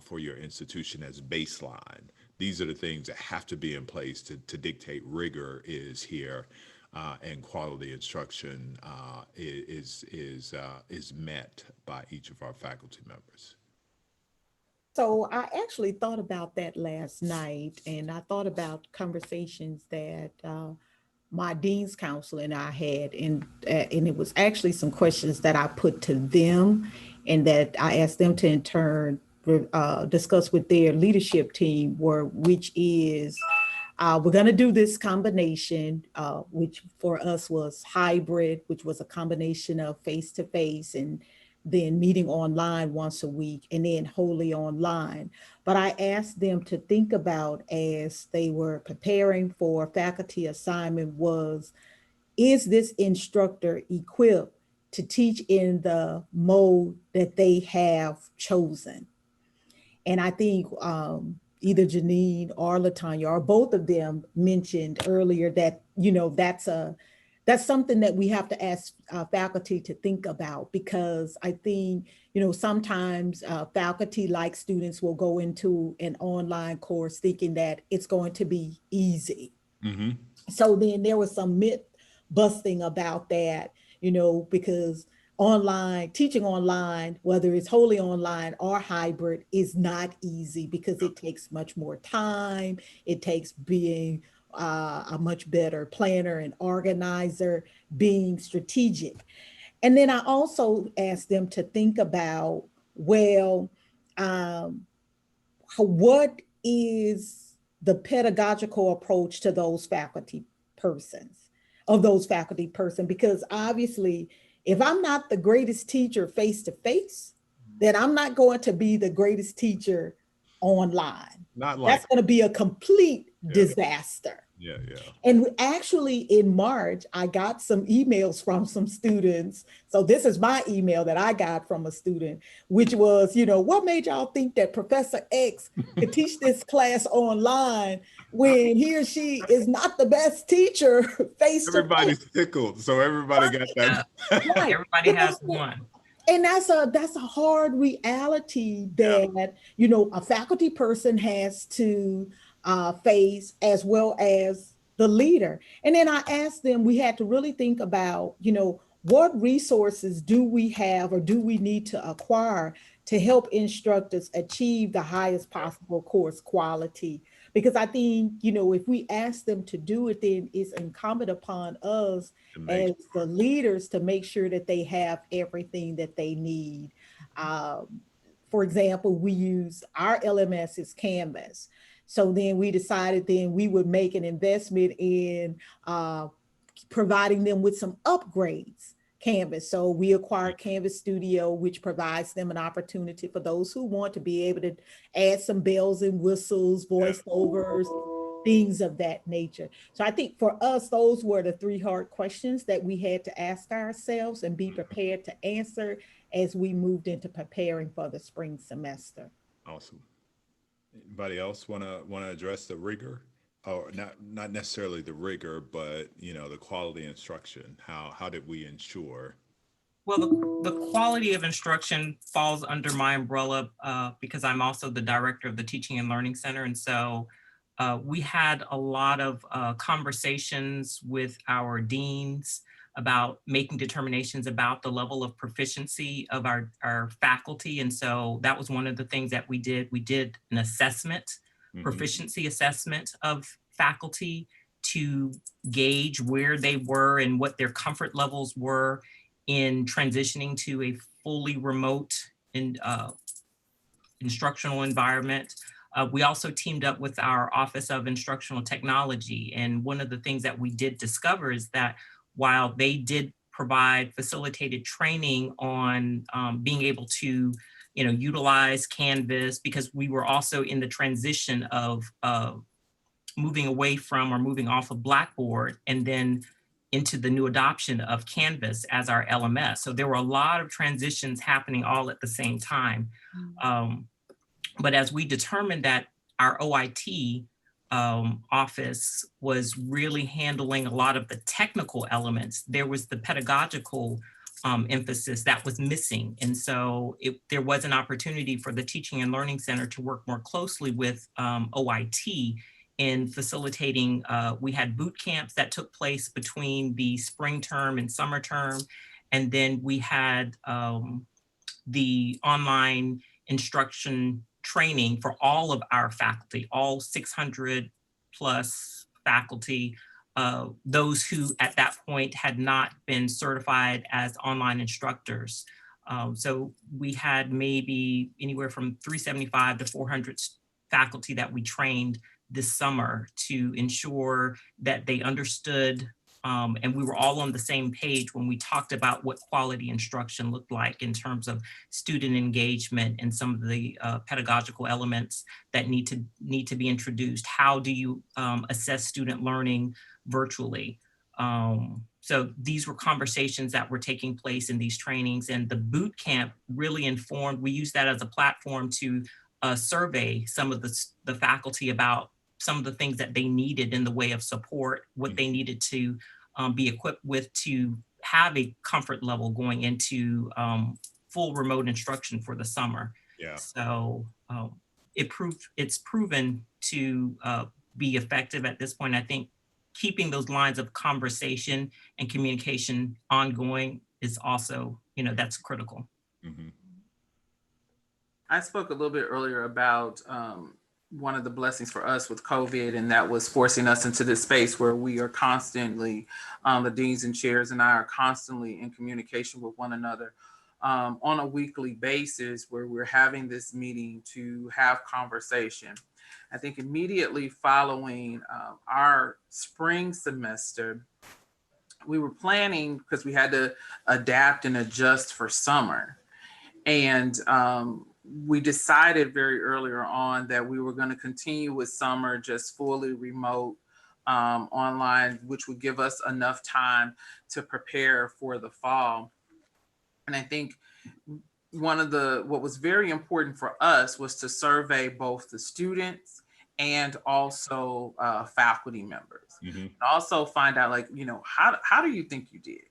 for your institution as baseline? These are the things that have to be in place to dictate rigor is here, and quality instruction is met by each of our faculty members. So I actually thought about that last night, and I thought about conversations that my dean's council and I had, and it was actually some questions that I put to them, and that I asked them to in turn discuss with their leadership team, which is we're going to do this combination, which for us was hybrid, which was a combination of face-to-face and then meeting online once a week, and then wholly online. But I asked them to think about, as they were preparing for faculty assignment, is this instructor equipped to teach in the mode that they have chosen? And I think either Janine or Latanya or both of them mentioned earlier that, that's something that we have to ask faculty to think about, because I think, sometimes faculty, like students, will go into an online course thinking that it's going to be easy. Mm-hmm. So then there was some myth busting about that, because teaching online, whether it's wholly online or hybrid, is not easy, because it takes much more time. It takes being a much better planner and organizer, being strategic. And then I also asked them to think about, what is the pedagogical approach to those faculty persons, because obviously, if I'm not the greatest teacher face to face, then I'm not going to be the greatest teacher online. That's going to be a complete disaster. Yeah. And actually in March, I got some emails from some students. So this is my email that I got from a student, which was, what made y'all think that Professor X could teach this class online when he or she is not the best teacher face to face? Everybody's tickled, so everybody got that. Right. Everybody has one. And that's a hard reality that, a faculty person has to face, as well as the leader. And then I asked them, we had to really think about, what resources do we have or do we need to acquire to help instructors achieve the highest possible course quality? Because I think, if we ask them to do it, then it's incumbent upon us as the leaders to make sure that they have everything that they need. For example, we use our LMS is Canvas. So then we decided then we would make an investment in providing them with some upgrades. Canvas. So we acquired Canvas Studio, which provides them an opportunity for those who want to be able to add some bells and whistles, voiceovers, things of that nature. So I think for us, those were the 3 hard questions that we had to ask ourselves and be prepared to answer as we moved into preparing for the spring semester. Awesome. Anybody else want to address the rigor? Or not necessarily the rigor, but the quality instruction. How did we ensure? Well, the quality of instruction falls under my umbrella because I'm also the director of the Teaching and Learning Center, and so we had a lot of conversations with our deans about making determinations about the level of proficiency of our faculty, and so that was one of the things that we did. We did an assessment. Proficiency assessment of faculty to gauge where they were and what their comfort levels were in transitioning to a fully remote instructional environment. We also teamed up with our Office of Instructional Technology. And one of the things that we did discover is that while they did provide facilitated training on being able to utilize Canvas, because we were also in the transition of moving away from or moving off of Blackboard and then into the new adoption of Canvas as our LMS. So there were a lot of transitions happening all at the same time. But as we determined that our OIT office was really handling a lot of the technical elements, there was the pedagogical emphasis that was missing. And so there was an opportunity for the Teaching and Learning Center to work more closely with OIT in facilitating. We had boot camps that took place between the spring term and summer term. And then we had the online instruction training for all of our faculty, all 600 plus faculty, those who at that point had not been certified as online instructors. So we had maybe anywhere from 375 to 400 faculty that we trained this summer to ensure that they understood and we were all on the same page when we talked about what quality instruction looked like in terms of student engagement and some of the pedagogical elements that need to be introduced. How do you assess student learning virtually? So these were conversations that were taking place in these trainings, and the boot camp really informed. We used that as a platform to survey some of the faculty about some of the things that they needed in the way of support, what they needed to be equipped with to have a comfort level going into full remote instruction for the summer. Yeah. So it's proven to be effective at this point. I think keeping those lines of conversation and communication ongoing is also, that's critical. Mm-hmm. I spoke a little bit earlier about one of the blessings for us with COVID, and that was forcing us into this space where we are constantly, the deans and chairs and I are constantly in communication with one another on a weekly basis, where we're having this meeting to have conversation. I think immediately following our spring semester, we were planning, because we had to adapt and adjust for summer. And we decided very earlier on that we were going to continue with summer just fully remote online, which would give us enough time to prepare for the fall. And I think what was very important for us was to survey both the students and also faculty members. Mm-hmm. And also find out, like, how do you think you did?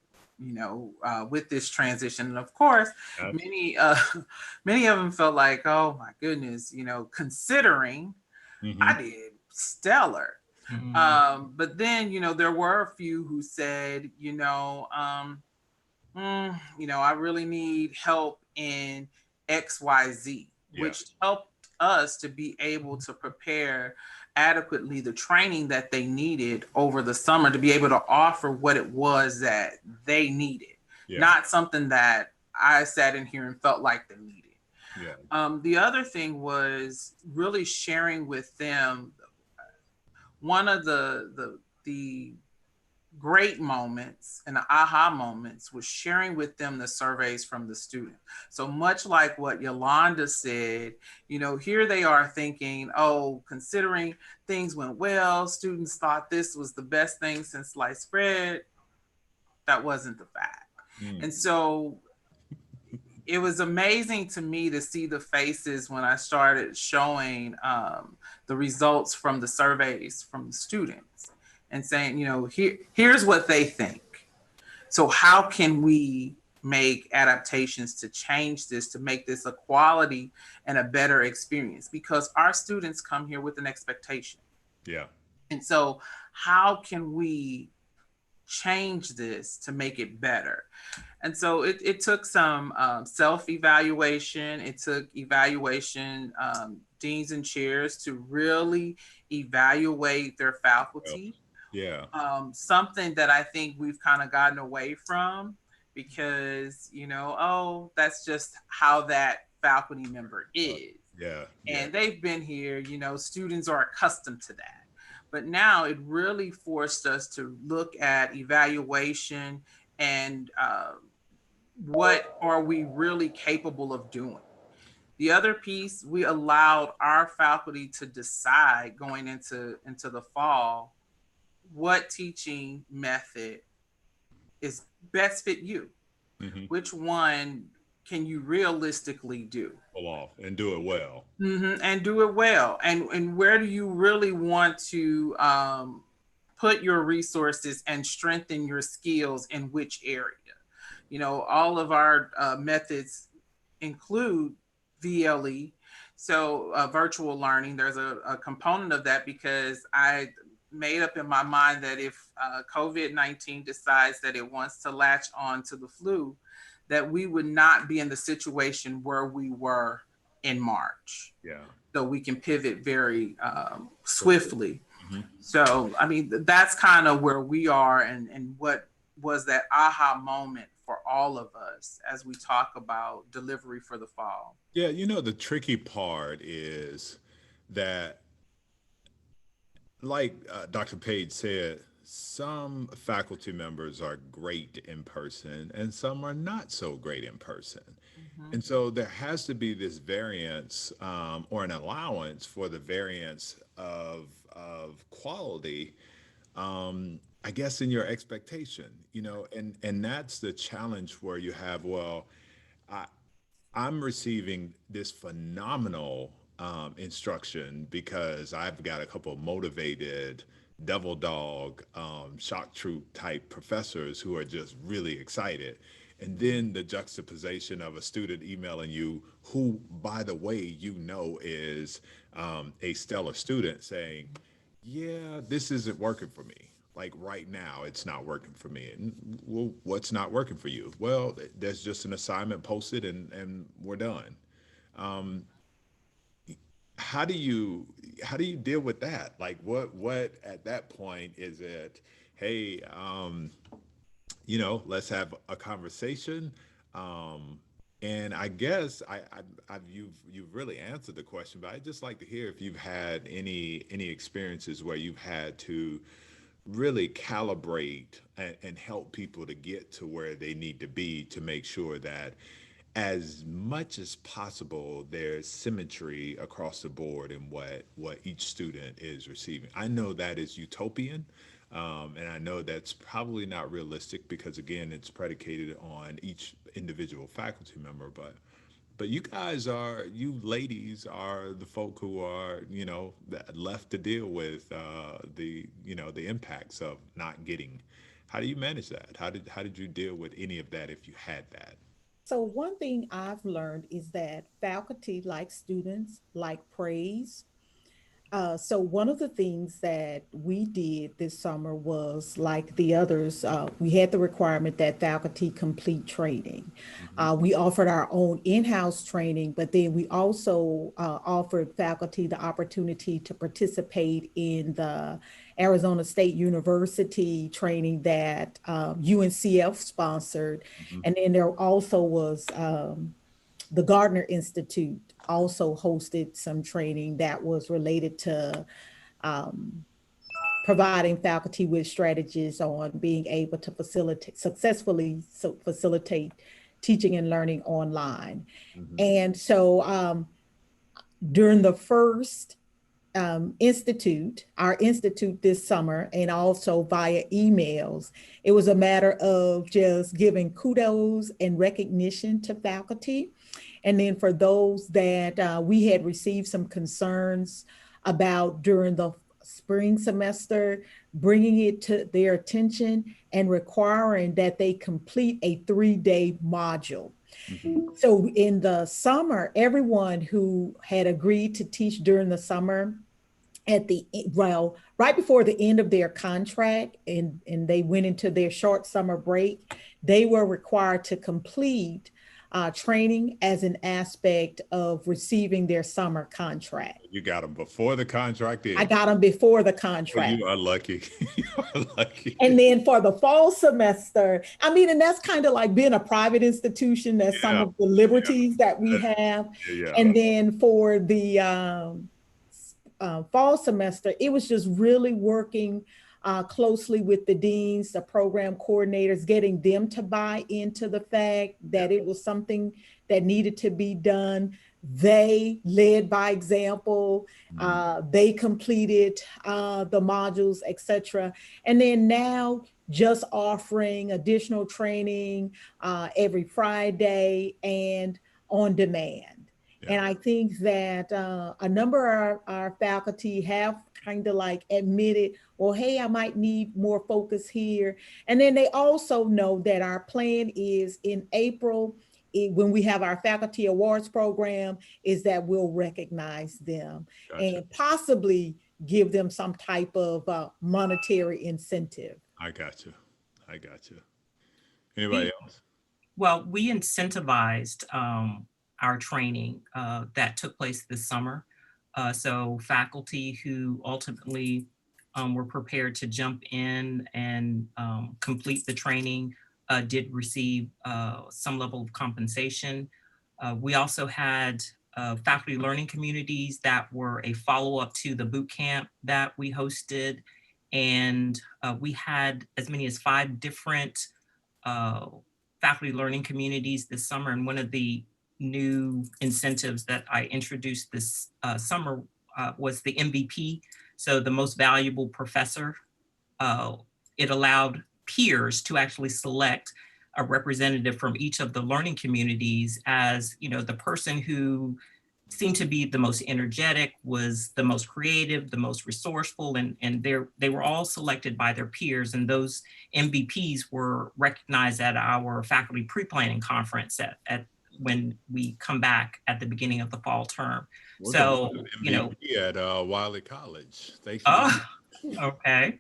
With this transition. And of course, Yep. many of them felt like, oh my goodness, considering Mm-hmm. I did stellar. Mm-hmm. But then, there were a few who said, I really need help in XYZ, Yeah. which helped us to be able to prepare adequately the training that they needed over the summer to be able to offer what it was that they needed, Yeah. not something that I sat in here and felt like they needed. Yeah. The other thing was really sharing with them. One of the great moments and the aha moments was sharing with them the surveys from the student. So much like what Yolanda said, here they are thinking, oh, considering things went well, students thought this was the best thing since sliced bread. That wasn't the fact. Mm. And so it was amazing to me to see the faces when I started showing the results from the surveys from the students and saying, here's what they think. So how can we make adaptations to change this, to make this a quality and a better experience? Because our students come here with an expectation. Yeah. And so how can we change this to make it better? And so it took some self-evaluation. It took evaluation, deans and chairs to really evaluate their faculty. Yeah. Something that I think we've kind of gotten away from because, that's just how that faculty member is. Yeah. And they've been here, students are accustomed to that. But now it really forced us to look at evaluation and what are we really capable of doing? The other piece, we allowed our faculty to decide going into the fall what teaching method is best fit you. Mm-hmm. Which one can you realistically do? Pull off and do it well. And do it well. And where do you really want to put your resources and strengthen your skills in which area? You know, all of our methods include VLE. So virtual learning, there's a component of that because I made up in my mind that if COVID-19 decides that it wants to latch on to the flu, that we would not be in the situation where we were in March. Yeah. So we can pivot very swiftly. So, I mean, that's kind of where we are and what was that aha moment for all of us as we talk about delivery for the fall. Yeah, you know, the tricky part is that, like Dr. Page said, some faculty members are great in person and some are not so great in person. And so there has to be this variance or an allowance for the variance of quality, I guess, in your expectation, you know, and that's the challenge where you have, well, I'm receiving this phenomenal instruction because I've got a couple of motivated devil dog shock troop type professors who are just really excited. And then the juxtaposition of a student emailing you who, by the way, you know, is a stellar student saying, yeah, this isn't working for me. Like right now, it's not working for me. And well, what's not working for you? Well, there's just an assignment posted and we're done. How do you deal with that? Like what at that point is it, hey, you know, let's have a conversation. And I guess you've really answered the question, but I'd just like to hear if you've had any experiences where you've had to really calibrate and help people to get to where they need to be to make sure that as much as possible there's symmetry across the board in what each student is receiving. I know that is utopian. And I know that's probably not realistic because, again, it's predicated on each individual faculty member. But you ladies are the folk who are, you know, left to deal with the impacts of not getting. How do you manage that? How did you deal with any of that if you had that? So one thing I've learned is that faculty, like students, like praise. So one of the things that we did this summer was, like the others, we had the requirement that faculty complete training. We offered our own in-house training, but then we also offered faculty the opportunity to participate in the Arizona State University training that UNCF sponsored. And then there also was the Gardner Institute also hosted some training that was related to providing faculty with strategies on being able to successfully facilitate teaching and learning online. And so during the first our institute this summer, and also via emails, it was a matter of just giving kudos and recognition to faculty. And then for those that we had received some concerns about during the spring semester, bringing it to their attention and requiring that they complete a 3-day module. So in the summer, everyone who had agreed to teach during the summer right before the end of their contract and they went into their short summer break, they were required to complete training as an aspect of receiving their summer contract. You got them before the contract ended. I got them before the contract. Well, you are lucky. You are lucky. And then for the fall semester, I mean, and that's kind of like being a private institution. That's some of the liberties that we have. And then for the fall semester, it was just really working closely with the deans, the program coordinators, getting them to buy into the fact that it was something that needed to be done. They led by example. They completed the modules, etc. And then now just offering additional training every Friday and on demand. Yeah. And I think that a number of our faculty have kind of like admitted, well, hey, I might need more focus here. And then they also know that our plan is in April, when we have our faculty awards program, is that we'll recognize them and possibly give them some type of monetary incentive. I got you. I got you. Anybody else? Well, we incentivized our training that took place this summer. So faculty who ultimately were prepared to jump in and complete the training did receive some level of compensation. We also had faculty learning communities that were a follow-up to the boot camp that we hosted. And we had as many as 5 different faculty learning communities this summer. And one of the new incentives that I introduced this summer was the MVP. So the most valuable professor. It allowed peers to actually select a representative from each of the learning communities as, you know, the person who seemed to be the most energetic, was the most creative, the most resourceful, and they were all selected by their peers. And those MVPs were recognized at our faculty pre-planning conference at when we come back at the beginning of the fall term. So, you know, at Wiley College. Thank you. Oh, okay.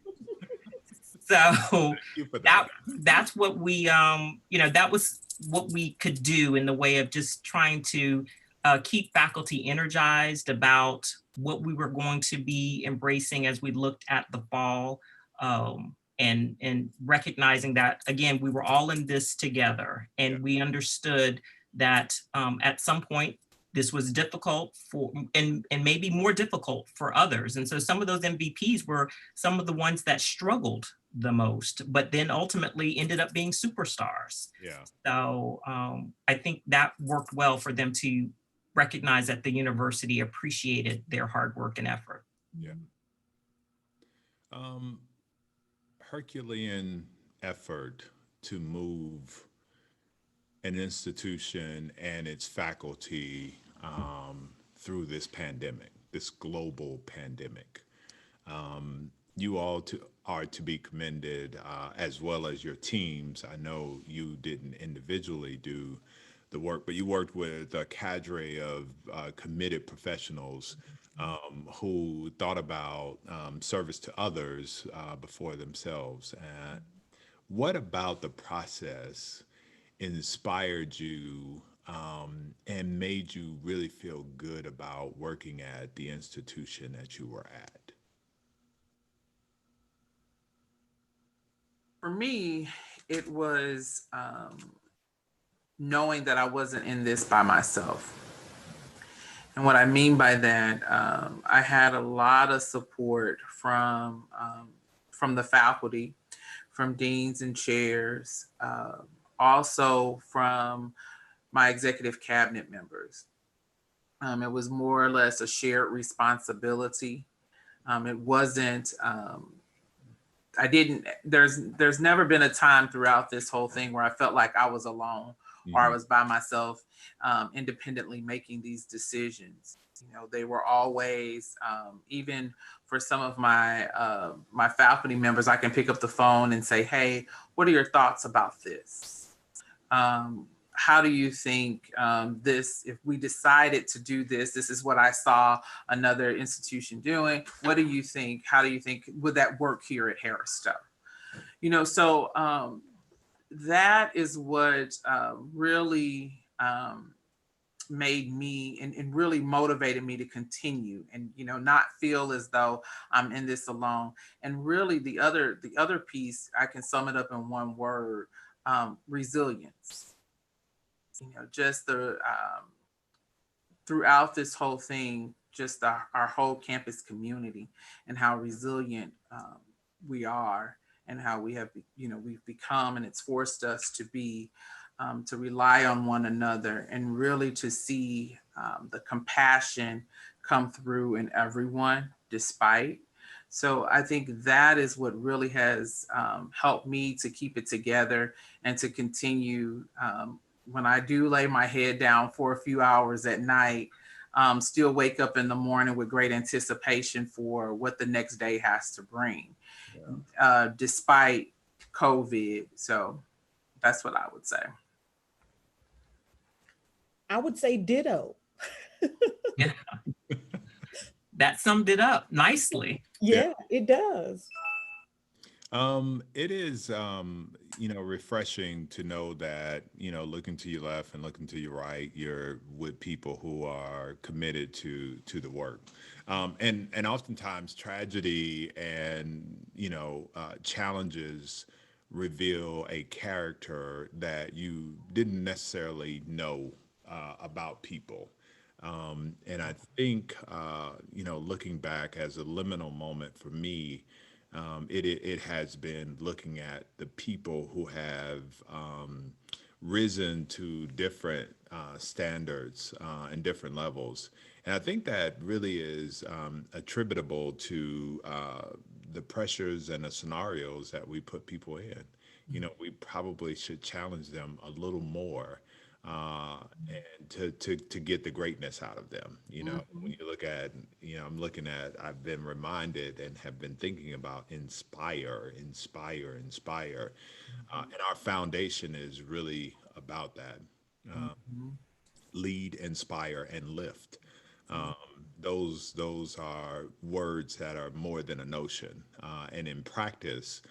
So that's what we, you know, that was what we could do in the way of just trying to keep faculty energized about what we were going to be embracing as we looked at the fall, and recognizing that, again, we were all in this together, and we understood that at some point this was difficult for, and maybe more difficult for others. And so some of those MVPs were some of the ones that struggled the most, but then ultimately ended up being superstars. Yeah. So I think that worked well for them to recognize that the university appreciated their hard work and effort. Yeah. Herculean effort to move an institution and its faculty through this pandemic, this global pandemic. You all are to be commended, as well as your teams. I know you didn't individually do the work, but you worked with a cadre of committed professionals who thought about service to others before themselves. And what about the process inspired you and made you really feel good about working at the institution that you were at? For me, it was knowing that I wasn't in this by myself. And what I mean by that, I had a lot of support from the faculty, from deans and chairs, also from my executive cabinet members. It was more or less a shared responsibility. It wasn't, there's never been a time throughout this whole thing where I felt like I was alone or I was by myself, independently making these decisions. You know, they were always, even for some of my my faculty members, I can pick up the phone and say, hey, what are your thoughts about this? How do you think this, if we decided to do this, this is what I saw another institution doing. What do you think? How do you think, would that work here at Harris Stowe? You know, so that is what really made me and really motivated me to continue and, you know, not feel as though I'm in this alone. And really the other piece, I can sum it up in one word, resilience. You know, just the throughout this whole thing, just our whole campus community and how resilient we are and how we have, we've become, and it's forced us to be, to rely on one another and really to see the compassion come through in everyone despite. So I think that is what really has helped me to keep it together and to continue when I do lay my head down for a few hours at night, still wake up in the morning with great anticipation for what the next day has to bring, despite COVID. So that's what I would say. I would say ditto. Yeah. That summed it up nicely. Yeah, it does. It is, refreshing to know that, looking to your left and looking to your right, you're with people who are committed to the work. And oftentimes tragedy and, challenges reveal a character that you didn't necessarily know about people. And I think, looking back as a liminal moment for me, it has been looking at the people who have risen to different standards and different levels. And I think that really is attributable to the pressures and the scenarios that we put people in. We probably should challenge them a little more and to get the greatness out of them. When you look at, I've been reminded and have been thinking about inspire, inspire, inspire. And our foundation is really about that. Lead, inspire, and lift. Um, those are words that are more than a notion. And in practice,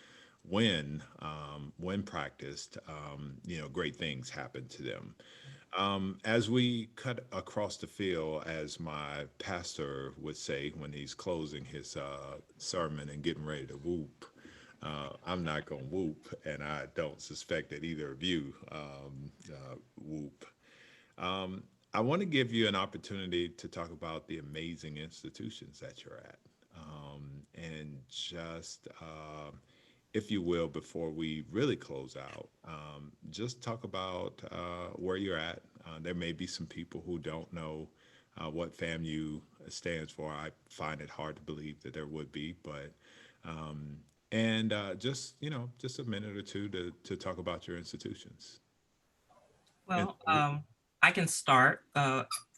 when practiced, great things happen to them. As we cut across the field, as my pastor would say when he's closing his sermon and getting ready to whoop, I'm not going to whoop, and I don't suspect that either of you whoop. I want to give you an opportunity to talk about the amazing institutions that you're at. And just, if you will, before we really close out, just talk about where you're at. There may be some people who don't know what FAMU stands for. I find it hard to believe that there would be, but and just a minute or two to talk about your institutions. And Well, I can start.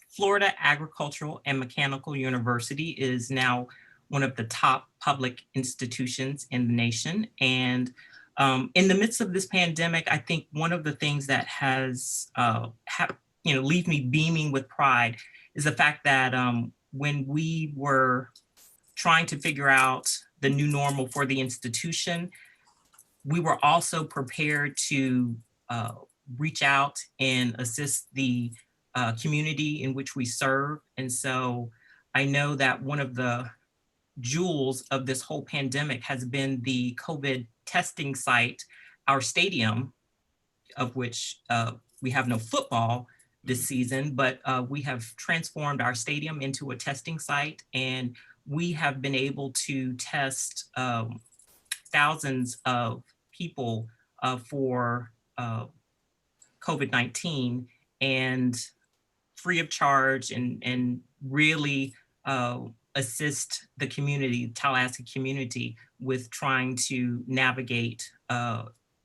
Florida Agricultural and Mechanical University is now one of the top public institutions in the nation. And in the midst of this pandemic, I think one of the things that has, leave me beaming with pride is the fact that when we were trying to figure out the new normal for the institution, we were also prepared to reach out and assist the community in which we serve. And so I know that one of the jewels of this whole pandemic has been the COVID testing site, our stadium, of which we have no football this season, but we have transformed our stadium into a testing site, and we have been able to test thousands of people for COVID-19 and free of charge, and really assist the community, Tallahassee community, with trying to navigate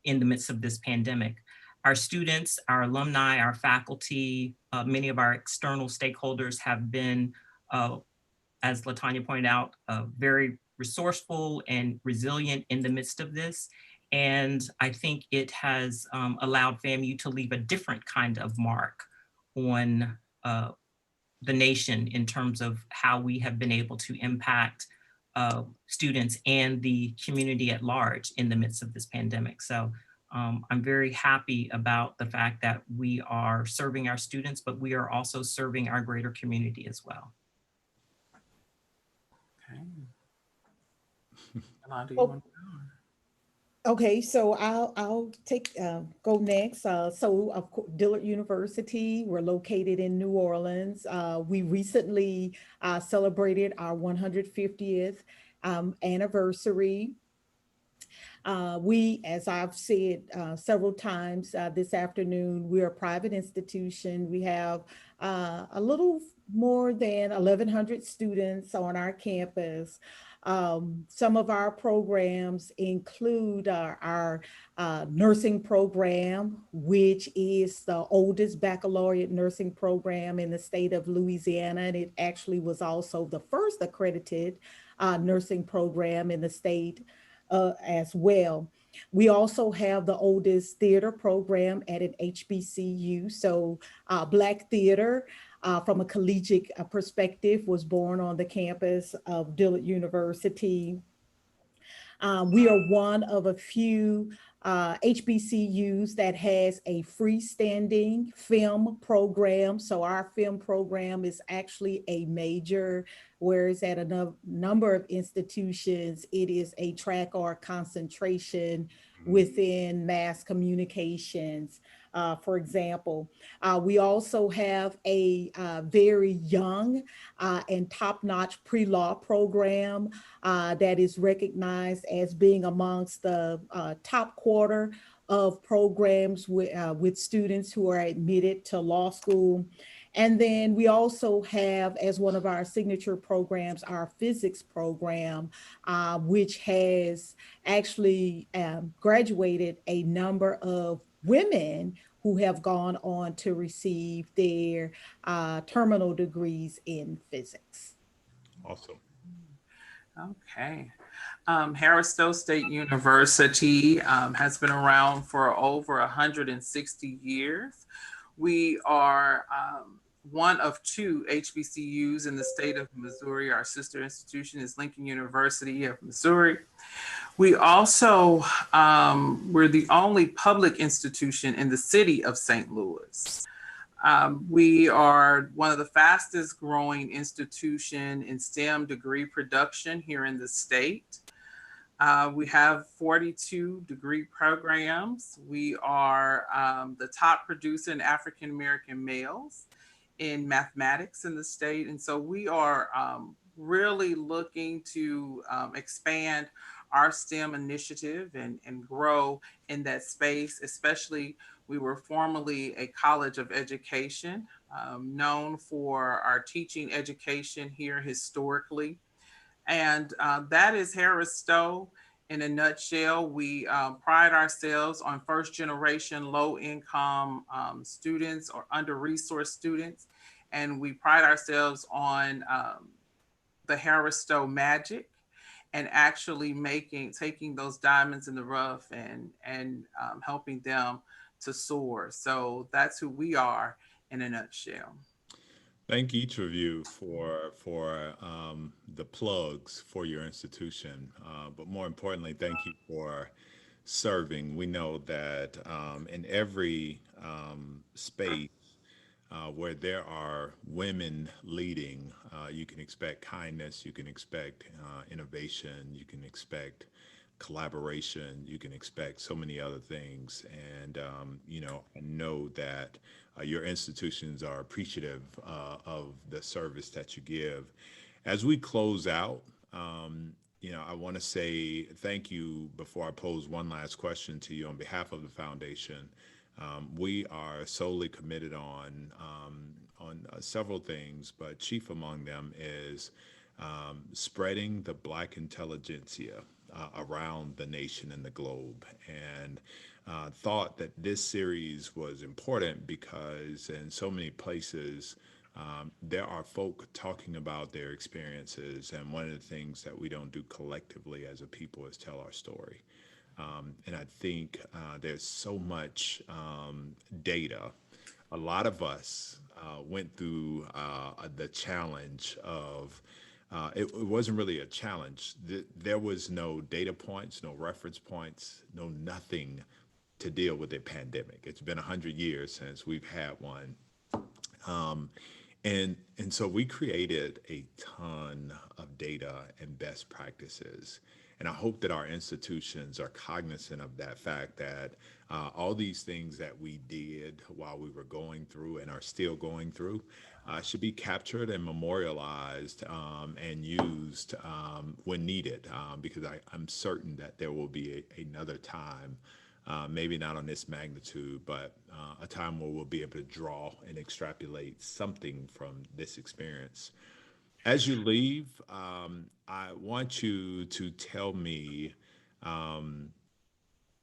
in the midst of this pandemic. Our students, our alumni, our faculty, many of our external stakeholders have been, as LaTanya pointed out, very resourceful and resilient in the midst of this. And I think it has allowed FAMU to leave a different kind of mark on the nation in terms of how we have been able to impact students and the community at large in the midst of this pandemic. So I'm very happy about the fact that we are serving our students, but we are also serving our greater community as well. Okay. Yolanda, you want to go? Okay, so I'll take go next. So of course, Dillard University, we're located in New Orleans. We recently celebrated our 150th anniversary. We, as I've said several times this afternoon, we're a private institution. We have a little more than 1,100 students on our campus. Some of our programs include our nursing program, which is the oldest baccalaureate nursing program in the state of Louisiana. And it actually was also the first accredited nursing program in the state as well. We also have the oldest theater program at an HBCU. So Black theater from a collegiate perspective was born on the campus of Dillard University. We are one of a few HBCUs that has a freestanding film program. So our film program is actually a major, whereas at a number of institutions, it is a track or concentration within mass communications. For example, we also have a very young and top-notch pre-law program that is recognized as being amongst the top quarter of programs with students who are admitted to law school. And then we also have, as one of our signature programs, our physics program, which has actually graduated a number of women who have gone on to receive their terminal degrees in physics. Awesome. Okay. Harris Stowe State University has been around for over 160 years. We are one of two HBCUs in the state of Missouri. Our sister institution is Lincoln University of Missouri. We also, we're the only public institution in the city of St. Louis. We are one of the fastest growing institution in STEM degree production here in the state. We have 42 degree programs. We are the top producer in African American males in mathematics in the state. And so we are really looking to expand our STEM initiative and grow in that space. Especially, we were formerly a college of education, known for our teaching education here historically. And that is Harris Stowe in a nutshell. We pride ourselves on first generation low income students or under-resourced students. And we pride ourselves on the Harris Stowe magic and actually taking those diamonds in the rough and helping them to soar. So that's who we are in a nutshell. Thank each of you for the plugs for your institution, but more importantly, thank you for serving. We know that in every space where there are women leading, you can expect kindness, you can expect innovation, you can expect collaboration, you can expect so many other things. And, I know that your institutions are appreciative of the service that you give. As we close out, I want to say thank you before I pose one last question to you on behalf of the foundation. We are solely committed on several things, but chief among them is spreading the Black intelligentsia around the nation and the globe. And thought that this series was important because in so many places, there are folk talking about their experiences. And one of the things that we don't do collectively as a people is tell our story. And I think there's so much data. A lot of us went through the challenge of it wasn't really a challenge. There was no data points, no reference points, no nothing to deal with a pandemic. It's been 100 years since we've had one. And so we created a ton of data and best practices. And I hope that our institutions are cognizant of that fact that all these things that we did while we were going through and are still going through should be captured and memorialized and used when needed, because I'm certain that there will be another time, maybe not on this magnitude, but a time where we'll be able to draw and extrapolate something from this experience. As you leave, I want you to tell me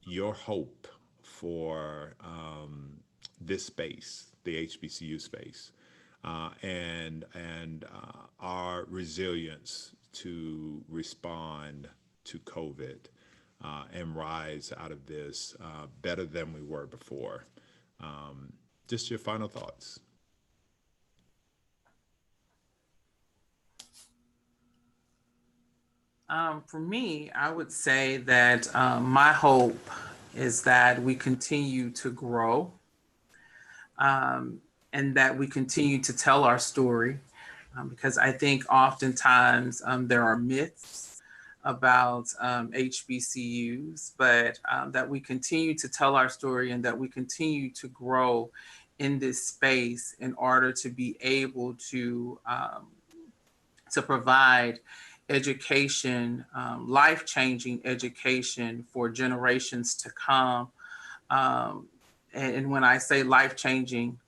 your hope for this space, the HBCU space, and our resilience to respond to COVID and rise out of this better than we were before. Just your final thoughts. For me, I would say that my hope is that we continue to grow, and that we continue to tell our story, because I think oftentimes there are myths about HBCUs, but that we continue to tell our story and that we continue to grow in this space in order to be able to provide education, life-changing education for generations to come. And when I say life-changing,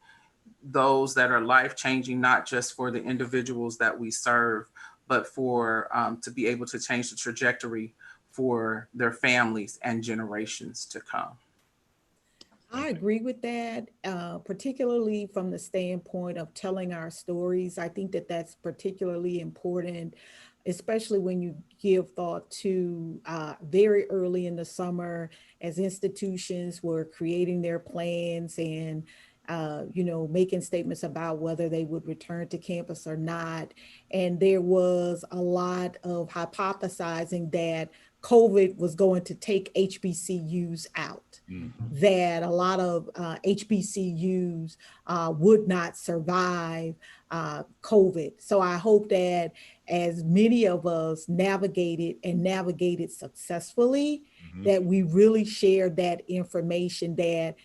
those that are life-changing, not just for the individuals that we serve, but for to be able to change the trajectory for their families and generations to come. I agree with that, particularly from the standpoint of telling our stories. I think that that's particularly important, especially when you give thought to very early in the summer as institutions were creating their plans and making statements about whether they would return to campus or not. And there was a lot of hypothesizing that COVID was going to take HBCUs out, that a lot of HBCUs would not survive COVID. So I hope that as many of us navigated successfully, that we really share that information, that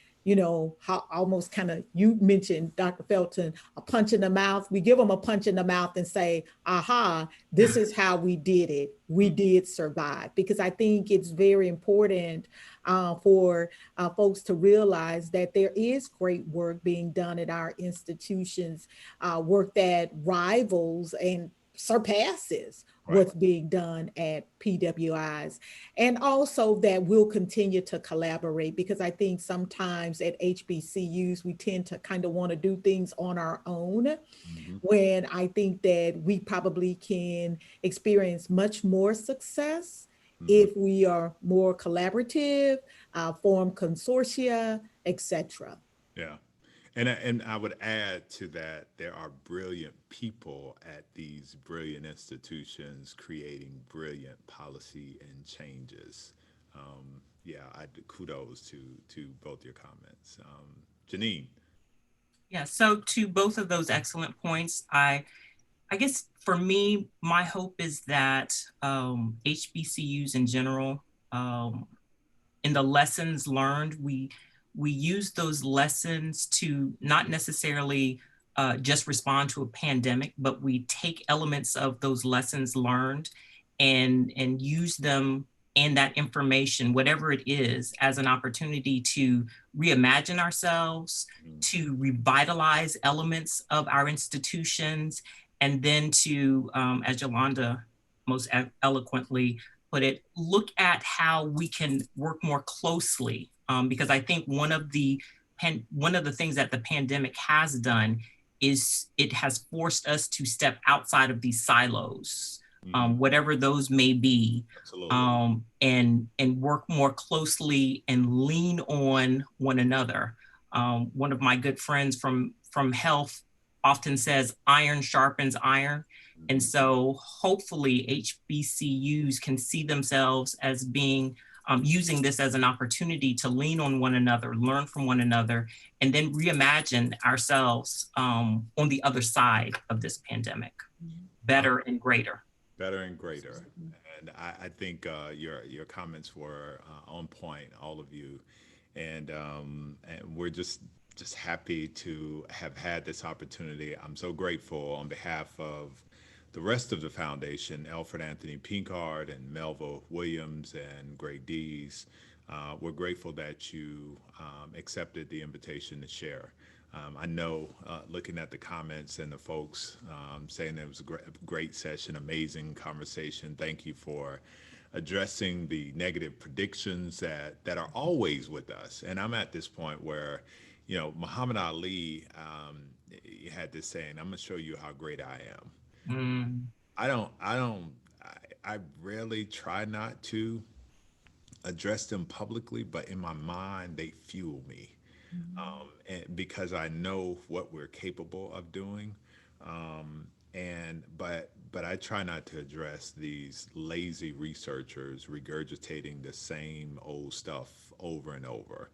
how almost kind of, you mentioned, Dr. Felton, a punch in the mouth. We give them a punch in the mouth and say, aha, this is how we did it. We did survive. Because I think it's very important for folks to realize that there is great work being done at our institutions, work that rivals and surpasses what's being done at PWIs, and also that we'll continue to collaborate, because I think sometimes at HBCUs we tend to kind of want to do things on our own, when I think that we probably can experience much more success if we are more collaborative, form consortia, etc. Yeah. And I would add to that, there are brilliant people at these brilliant institutions creating brilliant policy and changes. Kudos to both your comments. Janine. Yeah, so to both of those excellent points, I guess for me, my hope is that HBCUs in general, in the lessons learned, we use those lessons to not necessarily just respond to a pandemic, but we take elements of those lessons learned and use them and that information, whatever it is, as an opportunity to reimagine ourselves, to revitalize elements of our institutions, and then to, as Yolanda most eloquently put it, look at how we can work more closely. Because I think one of the things that the pandemic has done is it has forced us to step outside of these silos, whatever those may be, and work more closely and lean on one another. One of my good friends from health often says, iron sharpens iron. And so hopefully HBCUs can see themselves as being using this as an opportunity to lean on one another, learn from one another, and then reimagine ourselves on the other side of this pandemic, better and greater. Better and greater. And I think your comments were on point, all of you, and we're just happy to have had this opportunity. I'm so grateful on behalf of the rest of the foundation, Alfred Anthony Pinkard and Melva Williams and Greg Dees. We're grateful that you accepted the invitation to share. I know, looking at the comments and the folks saying it was a great session, amazing conversation. Thank you for addressing the negative predictions that are always with us. And I'm at this point where, Muhammad Ali had this saying, "I'm gonna show you how great I am." Mm, I rarely try not to address them publicly, but in my mind, they fuel me. And because I know what we're capable of doing. But I try not to address these lazy researchers regurgitating the same old stuff over and over.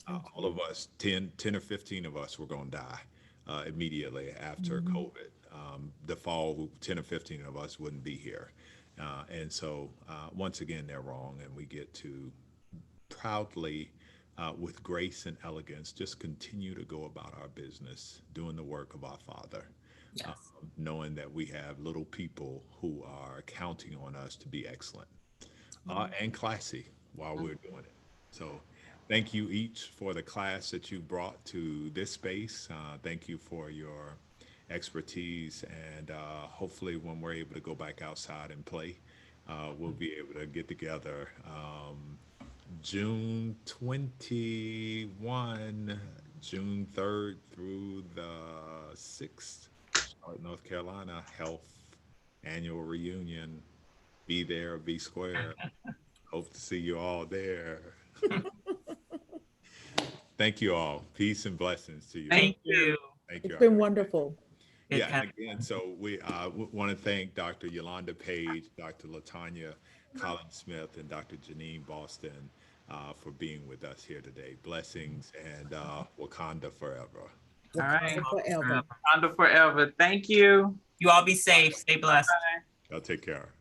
All of us, 10 or 15 of us were going to die immediately after COVID. The fall, 10 or 15 of us wouldn't be here. And so, once again, they're wrong, and we get to proudly, with grace and elegance, just continue to go about our business, doing the work of our Father, yes. knowing that we have little people who are counting on us to be excellent and classy while we're doing it. So, thank you each for the class that you brought to this space. Thank you for your expertise, and hopefully, when we're able to go back outside and play, we'll be able to get together. June 21, June 3rd through the 6th, Charlotte, North Carolina, health annual reunion. Be there, be square. Hope to see you all there. Thank you all. Peace and blessings to you. Thank you. Thank you. It's been wonderful. Good Yeah, having- and again, so we want to thank Dr. Yolanda Page, Dr. Latanya Collins Smith, and Dr. Janine Boston for being with us here today. Blessings, and Wakanda forever. All right. Forever. Wakanda forever. Thank you. You all be safe. Stay blessed. Bye. Y'all take care.